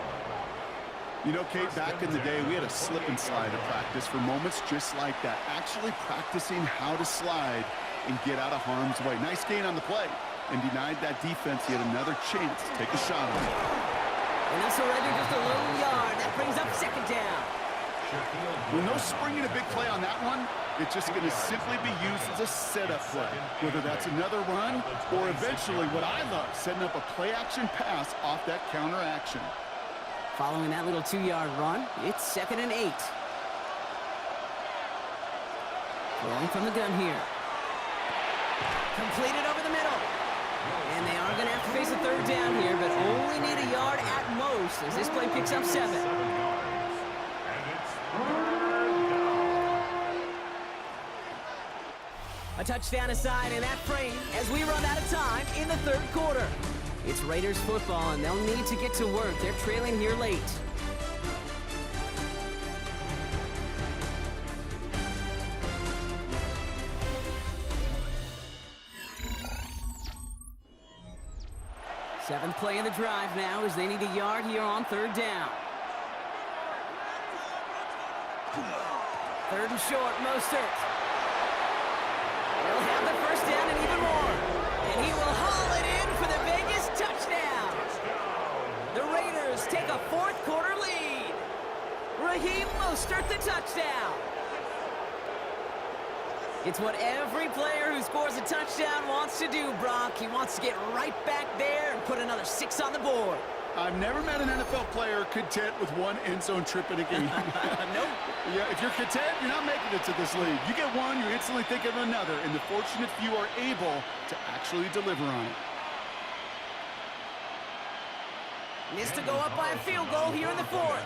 You know, Kate, back in the day, we had a slip and slide at practice for moments just like that. Actually practicing how to slide and get out of harm's way. Nice gain on the play. And denied that defense yet another chance to take a shot on it. And they'll surrender just a low yard. That brings up 2nd down. With no springing a big play on that one, it's just going to simply be used as a setup play. Whether that's another run or eventually what I love, setting up a play-action pass off that counter action. Following that little 2-yard run, it's 2nd and 8. Rolling from the gun here. Completed over the middle. And they are going to have to face a 3rd down here, but only need a yard at most as this play picks up 7. A touchdown aside in that frame as we run out of time in the 3rd quarter. It's Raiders football, and they'll need to get to work. They're trailing here late. Seventh play of the drive now as they need a yard here on 3rd down. 3rd and short, Mostert. He'll have the first down and even more. And he will haul it in for the Vegas touchdown. The Raiders take a 4th quarter lead. Raheem Mostert the touchdown. It's what every player who scores a touchdown wants to do, Brock. He wants to get right back there and put another 6 on the board. I've never met an NFL player content with one end zone trip in a game. Nope. Yeah, if you're content, you're not making it to this league. You get one, you're instantly thinking of another, and the fortunate few are able to actually deliver on it. Missed to go up by a field goal here in the 4th.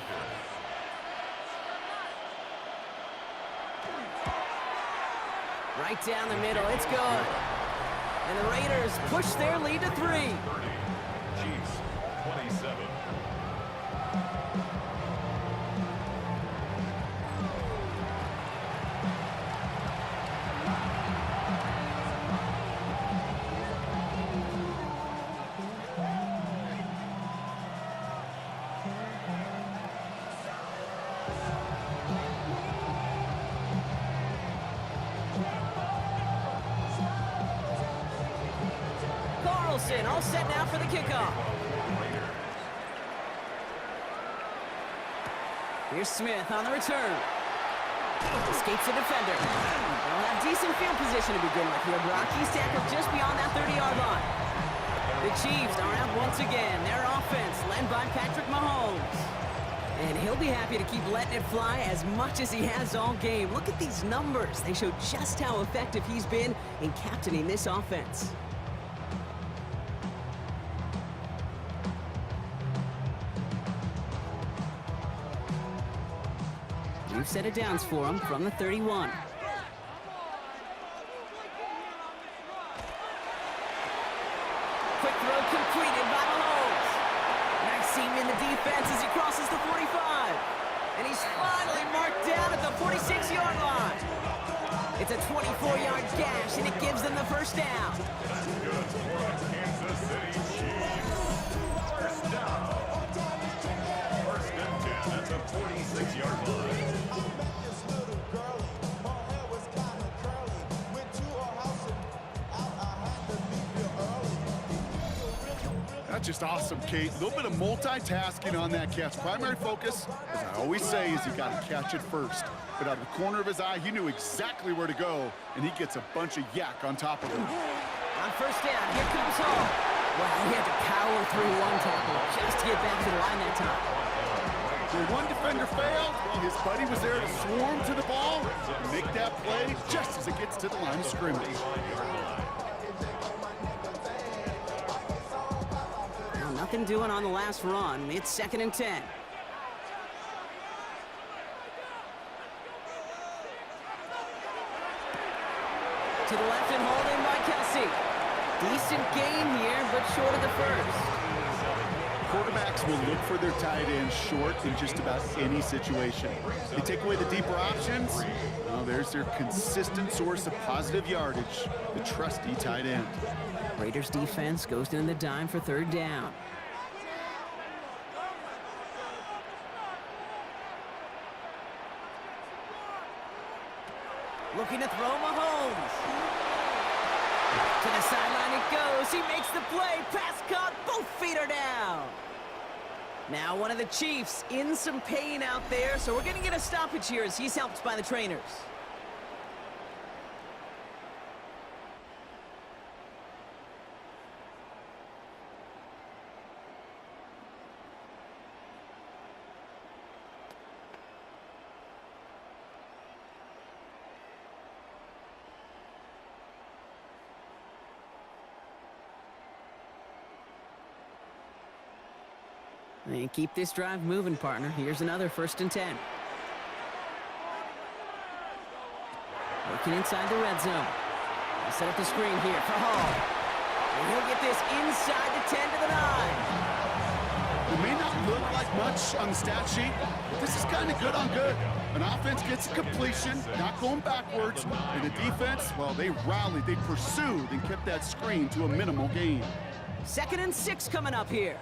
Right down the middle, it's good. And the Raiders push their lead to 3. Chiefs, 27. All set now for the kickoff. Here's Smith on the return. Escapes the defender. They'll have decent field position to begin with here. Brock, he's tackled just beyond that 30-yard line. The Chiefs are out once again. Their offense led by Patrick Mahomes. And he'll be happy to keep letting it fly as much as he has all game. Look at these numbers. They show just how effective he's been in captaining this offense. New set of downs for him from the 31. Quick throw completed by Mahomes. Nice seam in the defense as he crosses the 45. And he's finally marked down at the 46-yard line. It's a 24-yard gash, and it gives them the first down. Good for the Kansas City Chiefs. First down. First and 10 at the 46-yard line. That's just awesome, Kate. A little bit of multitasking on that catch. Primary focus, as I always say, is you got to catch it first. But out of the corner of his eye, he knew exactly where to go, and he gets a bunch of yak on top of it. On first down, here comes Hall. Well, he had to power through one tackle just to get back to the line that time. Where one defender failed, well, his buddy was there to swarm to the ball and make that play just as it gets to the line of scrimmage. Nothing doing on the last run. It's 2nd and 10. To the left and holding by Kelsey. Decent gain here, but short of the first. Quarterbacks will look for their tight end short in just about any situation. They take away the deeper options. Well, there's their consistent source of positive yardage, the trusty tight end. Raiders defense goes into the dime for 3rd down. Looking to throw Mahomes. To the sideline it goes. He makes the play. Pass caught. Both feet are down. Now one of the Chiefs in some pain out there, so we're going to get a stoppage here as he's helped by the trainers. And keep this drive moving, partner. Here's another 1st and 10. Working inside the red zone. I'll set up the screen here for Hall. And he'll get this inside the 10 to the 9. It may not look like much on the stat sheet, but this is kind of good on good. An offense gets a completion, not going backwards, and the defense, well, they rallied, they pursued, and kept that screen to a minimal gain. 2nd and 6 coming up here.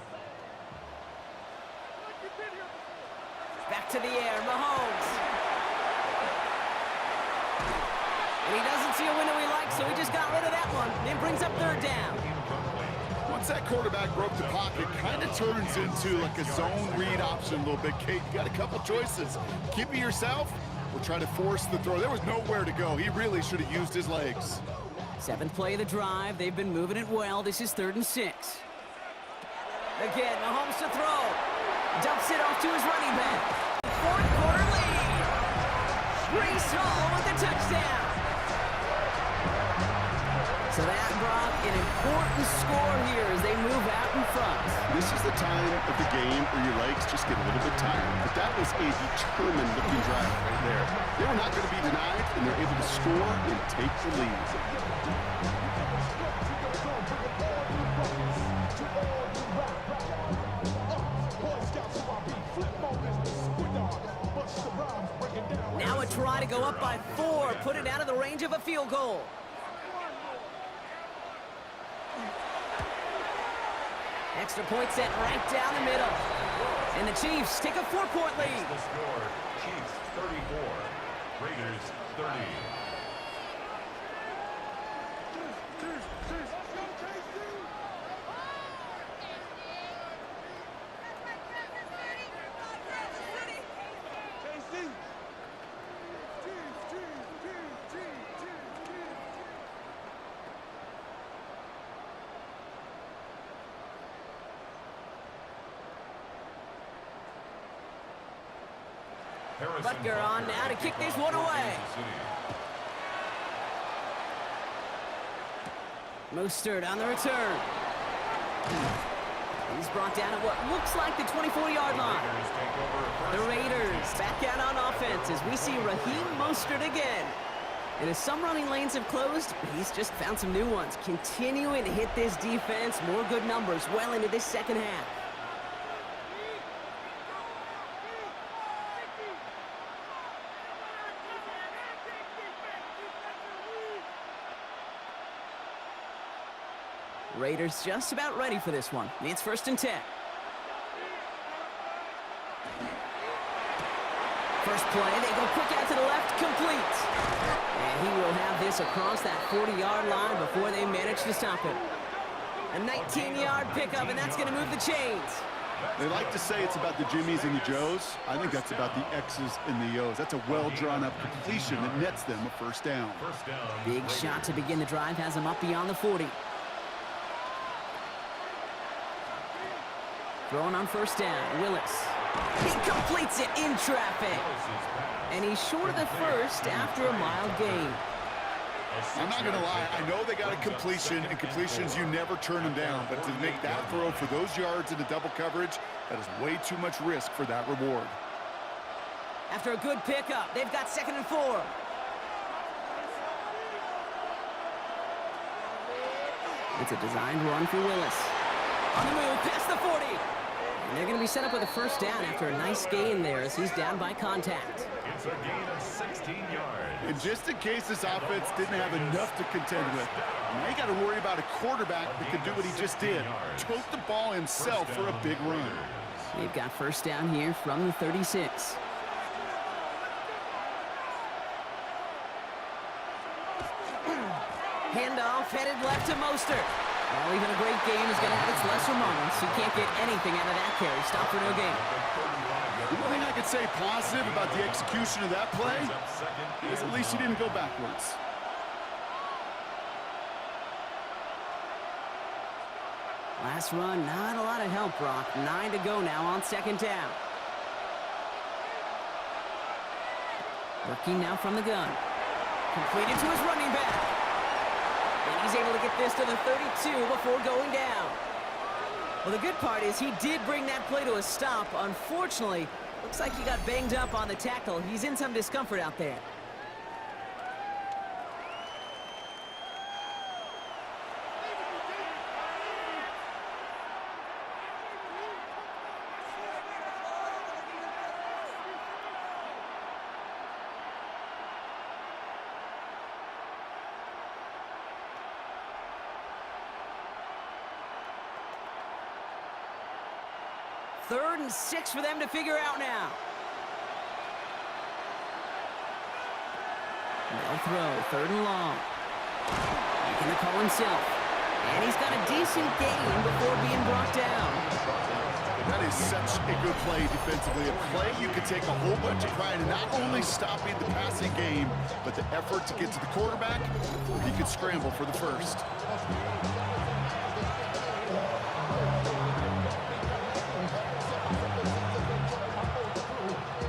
Back to the air, Mahomes. And he doesn't see a window he likes, so he just got rid of that one. And brings up 3rd down. Once that quarterback broke the pocket, kind of turns into like a zone read option a little bit, Kate. You got a couple choices. Keep it yourself will try to force the throw. There was nowhere to go. He really should have used his legs. 7th play of the drive. They've been moving it well. This is 3rd and 6. Again, Mahomes to throw. Dumps it off to his running back. 4th quarter lead. Brees Hall with the touchdown. So that brought an important score here as they move out in front. This is the time of the game where your legs just get a little bit tired. But that was a determined-looking drive right there. They were not going to be denied, and they're able to score and take the lead. Now a try to go up by 4, put it out of the range of a field goal. Extra point set right down the middle. And the Chiefs take a 4-point lead. The score, Chiefs 34, Raiders 30. Butker on now to kick this one away. Mostert on the return. He's brought down at what looks like the 24-yard line. The Raiders back out on offense as we see Raheem Mostert again. And as some running lanes have closed, he's just found some new ones. Continuing to hit this defense, more good numbers well into this second half. Raiders just about ready for this one. It's 1st and 10. First play, they go quick out to the left, complete. And he will have this across that 40-yard line before they manage to stop him. A 19-yard pickup, and that's going to move the chains. They like to say it's about the Jimmies and the Joes. I think that's about the X's and the O's. That's a well-drawn-up completion that nets them a first down. Big shot to begin the drive has him up beyond the 40. Throwing on first down, Willis. He completes it in traffic. And he's short of the first after a mild gain. I'm not going to lie. I know they got a completion, and completions, you never turn them down. But to make that throw for those yards into double coverage, that is way too much risk for that reward. After a good pickup, they've got 2nd and 4. It's a designed run for Willis. On the move, past the 40. And they're going to be set up with a first down after a nice gain there as he's down by contact. It's a gain of 16 yards. And just in case this offense didn't have enough to contend with, now you got to worry about a quarterback that could do what he just did. Tote the ball himself for a big run. They've got first down here from the 36. Handoff headed left to Mostert. Well, even a great game is going to have its lesser moments. He can't get anything out of that carry. Stop for no gain. The only thing I could say positive about the execution of that play is at least he didn't go backwards. Last run, not a lot of help, Brock. 9 to go now on 2nd down. Working now from the gun. Completed to his running back. And he's able to get this to the 32 before going down. Well, the good part is he did bring that play to a stop. Unfortunately, looks like he got banged up on the tackle. He's in some discomfort out there. Third and 6 for them to figure out now. No throw, 3rd and long. Making the call himself. And he's got a decent gain before being brought down. That is such a good play defensively. A play you could take a whole bunch of pride in not only stopping the passing game, but the effort to get to the quarterback where he could scramble for the first.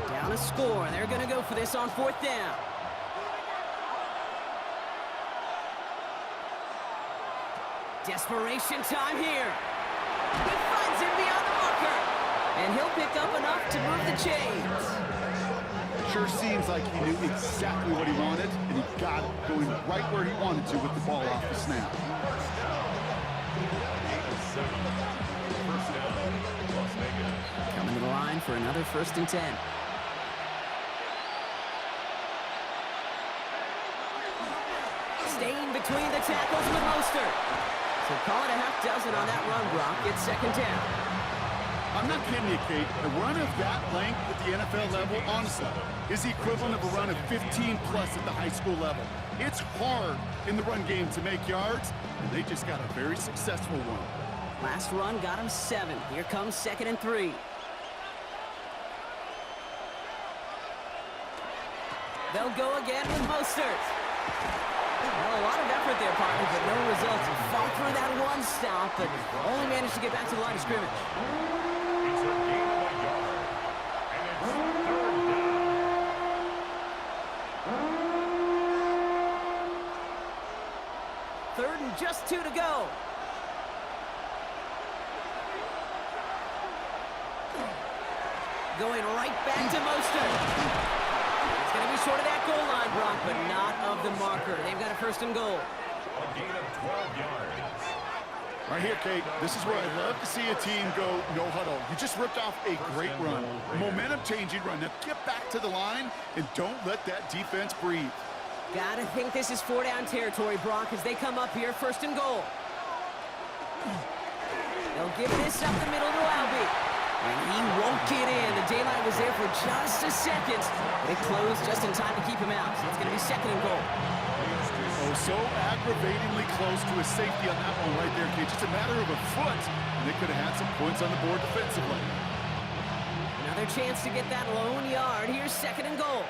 Down a score. They're going to go for this on 4th down. Desperation time here. He finds him beyond the marker. And he'll pick up enough to move the chains. Sure seems like he knew exactly what he wanted, and he got it, going right where he wanted to with the ball off the snap. Coming to the line for another 1st and 10. Staying between the tackles with Mostert. So call it a half dozen on that run, Brock. It's 2nd down. I'm not kidding you, Kate. A run of that length at the NFL level, honestly, is the equivalent of a run of 15-plus at the high school level. It's hard in the run game to make yards, and they just got a very successful one. Last run got him 7. Here comes 2nd and 3. They'll go again with Mostert. Well, a lot of effort there, partner, but no results. Fought through that one stop, but only managed to get back to the line of scrimmage. It's a gain of a yard. And it's 3rd down. 3rd and just 2 to go. Going right back to Mostert. It's going to be short of that goal line, Brock, but not of the marker. They've got a 1st and goal. A gain of 12 yards. Right here, Kate, this is where I love to see a team go no huddle. You just ripped off a great run. Momentum-changing run. Now get back to the line and don't let that defense breathe. Gotta think this is 4-down territory, Brock, as they come up here, 1st and goal. They'll give this up the middle to Albee. And he won't get in. The daylight was there for just a second. They closed just in time to keep him out. So it's going to be 2nd and goal. Oh, so aggravatingly close to a safety on that one right there, Kate. Just a matter of a foot, and they could have had some points on the board defensively. Another chance to get that lone yard. Here's 2nd and goal.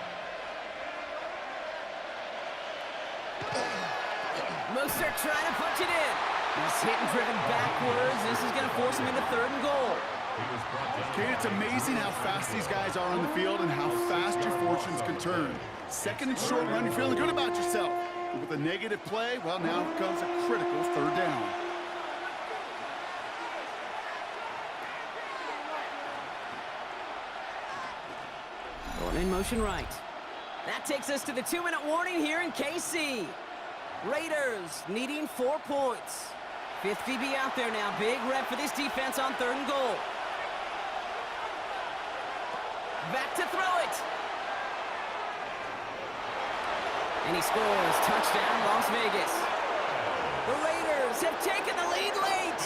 Mostert trying to punch it in. He's hit and driven backwards. This is going to force him into 3rd and goal. Okay, it's amazing how fast these guys are on the field and how fast your fortunes can turn. 2nd and short run, you're feeling good about yourself. But with a negative play, well, now comes a critical 3rd down. Going in motion right. That takes us to the 2-minute warning here in KC. Raiders needing 4 points. 5th DB out there now. Big rep for this defense on 3rd and goal. Back to throw it. And he scores. Touchdown, Las Vegas. The Raiders have taken the lead late.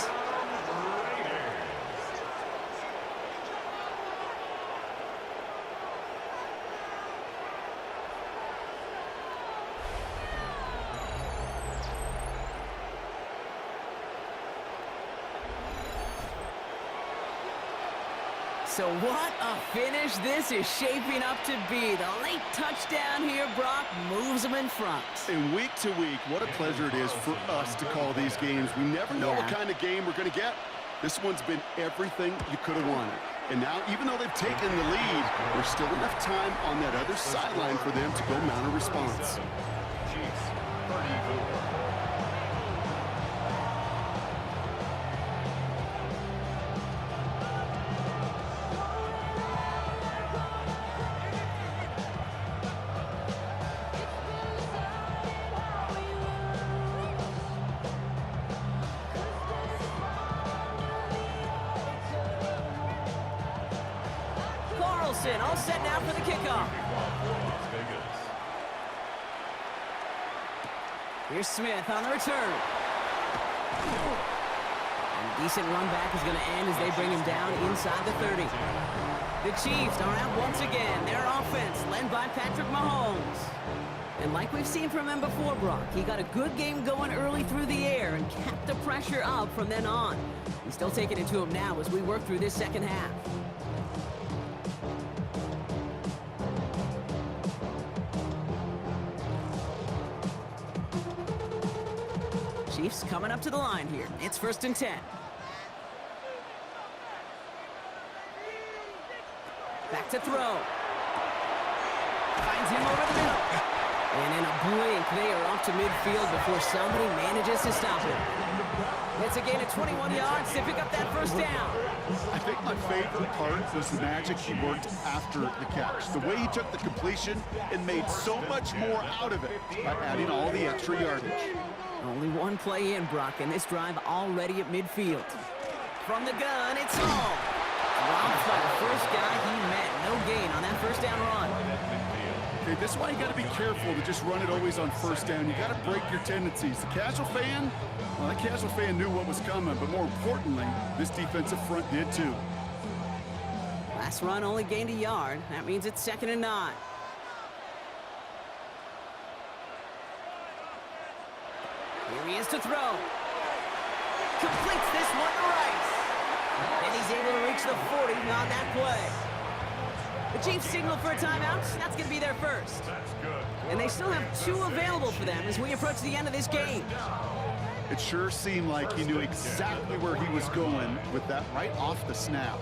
So what a finish this is shaping up to be. The late touchdown here, Brock, moves them in front. And week to week, what a pleasure it is for us to call these games. We never know what kind of game we're going to get. This one's been everything you could have wanted. And now, even though they've taken the lead, there's still enough time on that other sideline for them to go mount a response. Chiefs, 34. All set now for the kickoff. Here's Smith on the return. And decent run back is going to end as they bring him down inside the 30. The Chiefs are out once again. Their offense led by Patrick Mahomes. And like we've seen from him before, Brock, he got a good game going early through the air and kept the pressure up from then on. He's still taking it to him now as we work through this second half. Chiefs coming up to the line here. It's 1st and 10. Back to throw. Finds him over the middle. And in a blink, they are off to midfield before somebody manages to stop him. It's a gain of 21 yards to pick up that first down. I think my favorite part was the magic he worked after the catch. The way he took the completion and made so much more out of it by adding all the extra yardage. Only one play in, Brock, and this drive already at midfield. From the gun, it's home. Dropped by the first guy he met. No gain on that first down run. Okay, this is why you got to be careful to just run it always on first down. You got to break your tendencies. The casual fan, well, that casual fan knew what was coming, but more importantly, this defensive front did too. Last run only gained a yard. That means it's 2nd and 9. Here he is to throw. Completes this one to Rice. And he's able to reach the 40 on that play. The Chiefs signal for a timeout. That's going to be their first. And they still have 2 available for them as we approach the end of this game. It sure seemed like he knew exactly where he was going with that right off the snap.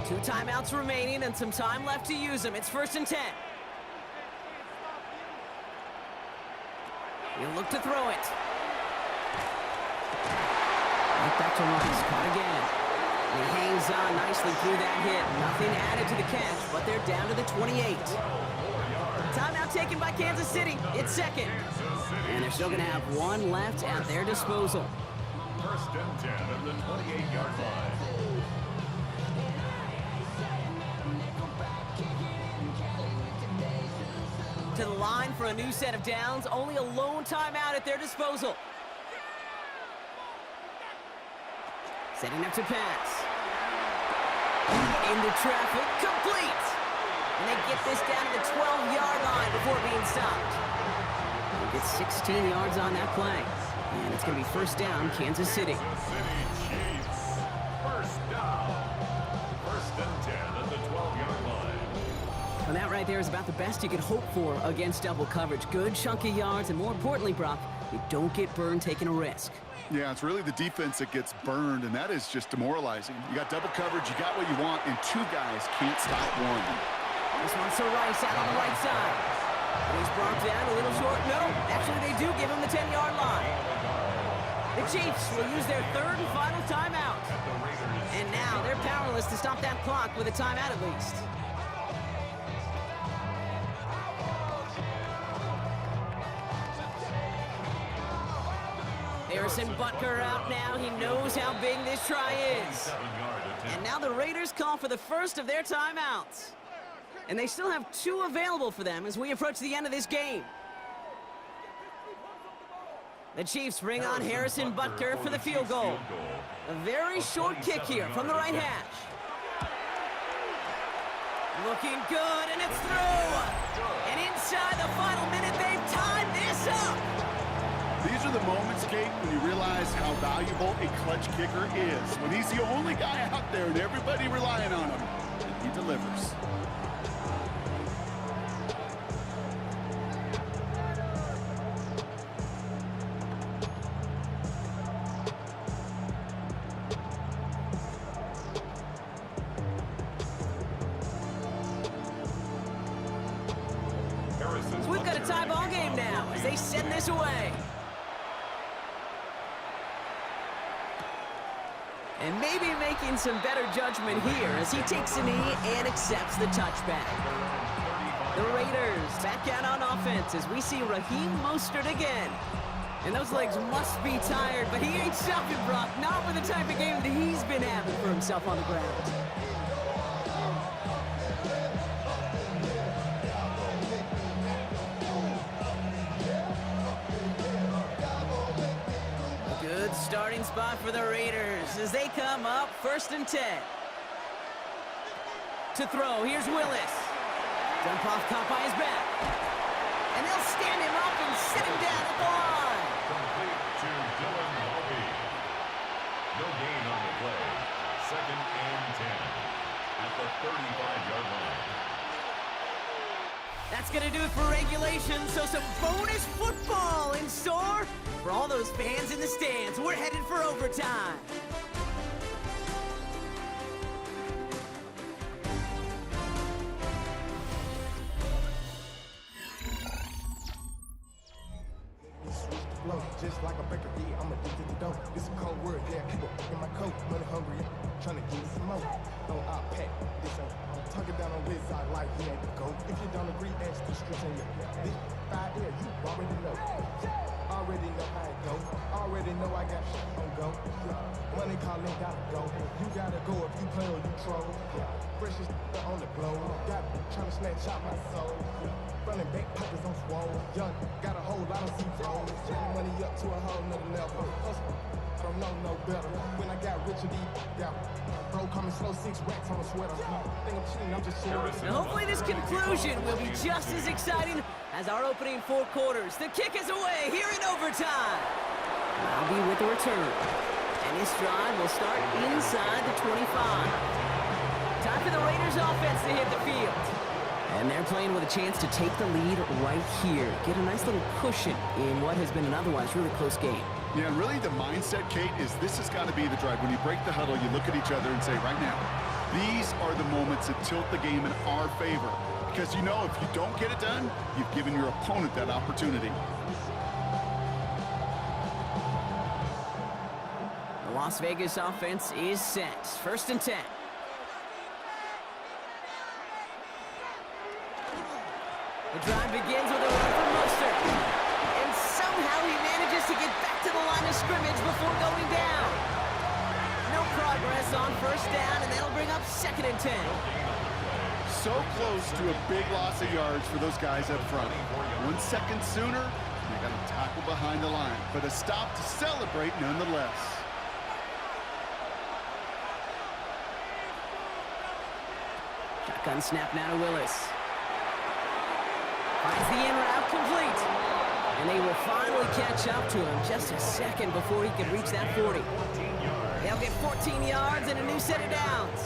Two timeouts remaining and some time left to use them. It's 1st and 10. He'll look to throw it. Right back to Rice, caught again. And he hangs on nicely through that hit. Nothing added to the catch, but they're down to the 28. Timeout taken by Kansas City. It's 2nd. And they're still going to have 1 left at their disposal. 1st and 10 at the 28-yard line. To the line for a new set of downs. Only a lone timeout at their disposal. Setting up to pass. Into traffic, complete! And they get this down to the 12-yard line before being stopped. They get 16 yards on that play. And it's going to be 1st down, Kansas City. Kansas City Chiefs. 1st down. 1st and 10 at the 12-yard line. Well, that right there is about the best you could hope for against double coverage. Good chunky yards, and more importantly, Brock, you don't get burned taking a risk. Yeah, it's really the defense that gets burned, and that is just demoralizing. You got double coverage, you got what you want, and 2 guys can't stop one. This one's to Rice out on the right side. And he's brought down a little short. No, actually they do give him the 10-yard line. The Chiefs will use their 3rd and final timeout. And now they're powerless to stop that clock with a timeout at least. Harrison Butker out now. He knows how big this try is. And now the Raiders call for the first of their timeouts. And they still have 2 available for them as we approach the end of this game. The Chiefs bring on Harrison Butker for the field goal. A very short kick here from the right hash. Looking good, and it's through. And inside the final minute, they've tied this up. These are the moments, Kate, when you realize how valuable a clutch kicker is. When he's the only guy out there and everybody relying on him, and he delivers. So we've got a tie ball game now as they send this away. And maybe making some better judgment here as he takes a knee and accepts the touchback. The Raiders back out on offense as we see Raheem Mostert again. And those legs must be tired, but he ain't stopping, Brock. Not with the type of game that he's been having for himself on the ground. Good starting spot for the Raiders as they come up 1st and 10. to throw. Here's Willis. Dump off caught by his back. And they'll stand him up and sit him down at the line. Complete to Dylan Mulvey. No gain on the play. 2nd and 10 at the 35-yard line. That's going to do it for regulation, so some bonus football in store for all those fans in the stands. We're headed for overtime. Just like a breaker, yeah, I'm addicted to dope. This a cold word, yeah, keep up in my coat. Money hungry, trying to get some more. No, I'll pack. This ain't, I'm tugging down on this side like he ain't the go. If you don't agree, ask the streets on your this 5 years, you already know. Already know how it go. Already know I got shit on go. Money calling, gotta go. You gotta go if you play or you troll. Precious on the globe. Got trying to snatch out my soul. Running back pockets on swole. Young, got a whole lot of seats rolls. Turning money up to a whole nother level. Hustle, I don't know no better. When I got rich and got bro coming slow, 6 racks on a sweater. Think I'm cheating, I'm just chilling. Now hopefully this conclusion will be just as exciting as our opening 4 quarters. The kick is away here in overtime. I'll be with the return. And this drive will start inside the 25. Time for the Raiders offense to hit the field. And they're playing with a chance to take the lead right here. Get a nice little cushion in what has been an otherwise really close game. Yeah, and really the mindset, Kate, is this has got to be the drive. When you break the huddle, you look at each other and say, right now, these are the moments that tilt the game in our favor. Because you know if you don't get it done, you've given your opponent that opportunity. The Las Vegas offense is set. 1st and 10. The drive begins with a run from Mostert. And somehow he manages to get back to the line of scrimmage before going down. No progress on 1st down, and that'll bring up 2nd and 10. So close to a big loss of yards for those guys up front. 1 second sooner, they got to tackle behind the line. But a stop to celebrate nonetheless. Shotgun snap now to Willis. Finds the in route complete. And they will finally catch up to him just a second before he can reach that 40. They'll get 14 yards and a new set of downs.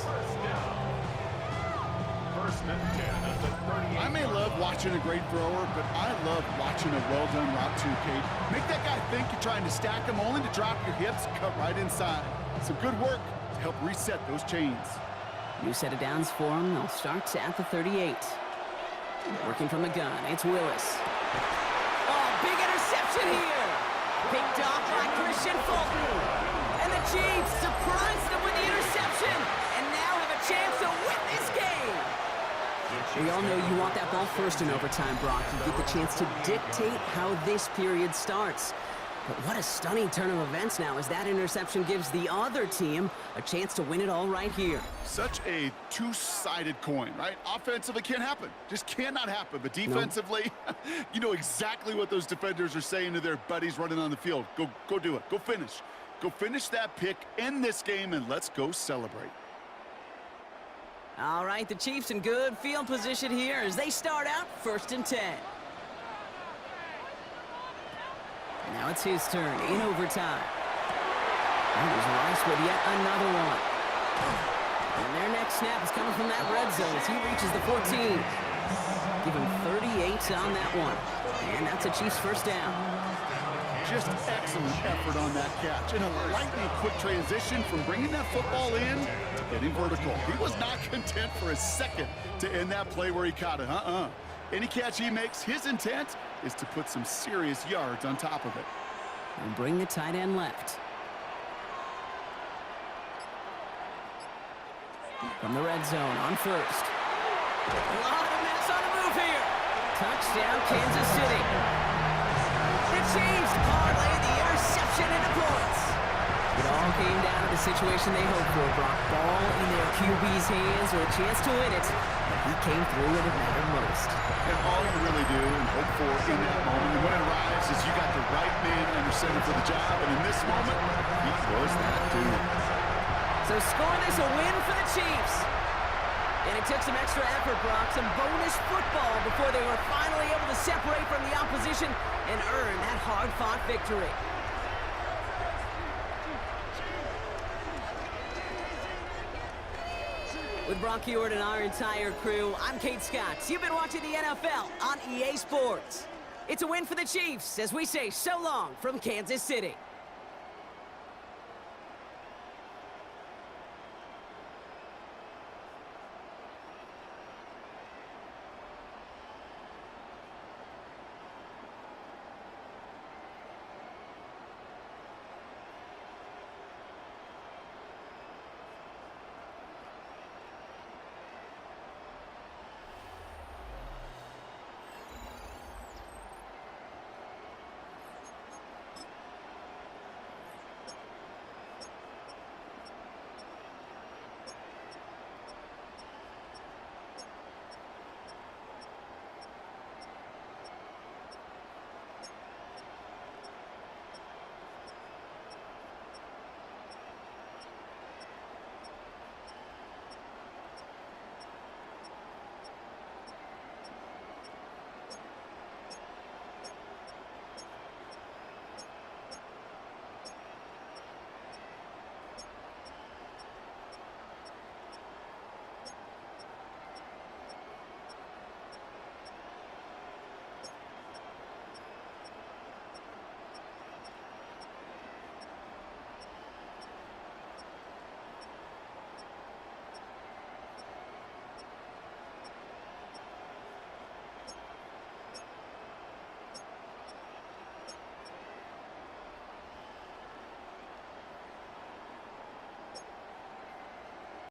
1st and 10 at the 38. I may love watching a great thrower, but I love watching a well-done route too, Kate. Make that guy think you're trying to stack him only to drop your hips, cut right inside. Some good work to help reset those chains. New set of downs for him. They'll start at the 38. Working from the gun, it's Willis. Oh, big interception here! Picked off by Christian Fulton. And the Chiefs surprised them with the interception, and now have a chance to win this game! We all know you want that ball first in overtime, Brock. You get the chance to dictate how this period starts. But what a stunning turn of events now as that interception gives the other team a chance to win it all right here. Such a two-sided coin, right? Offensively can't happen. Just cannot happen. But defensively, you know exactly what those defenders are saying to their buddies running on the field. Go do it. Go finish. Go finish that pick, end this game, and let's go celebrate. All right, the Chiefs in good field position here as they start out 1st and 10. Now it's his turn in overtime. And there's Rice with yet another one. And their next snap is coming from that red zone as he reaches the 14. Give him 38 on that one. And that's a Chiefs 1st down. Just excellent effort on that catch. And a lightning quick transition from bringing that football in to getting vertical. He was not content for a second to end that play where he caught it. Any catch he makes, his intent is to put some serious yards on top of it. And bring the tight end left. From the red zone on 1st. A lot of mess on the move here. Touchdown, Kansas City. The Chiefs parlay the interception into points. It all came down to the situation they hoped for, Brock. Ball in their QB's hands with a chance to win it. But he came through when it mattered most. And all you really do and hope for in that moment, and when it arrives, is you got the right man under center for the job. And in this moment, he was that dude. So score this a win for the Chiefs. And it took some extra effort, Brock, some bonus football before they were finally able to separate from the opposition and earn that hard-fought victory. With Brock Heward and our entire crew, I'm Kate Scott. You've been watching the NFL on EA Sports. It's a win for the Chiefs as we say so long from Kansas City.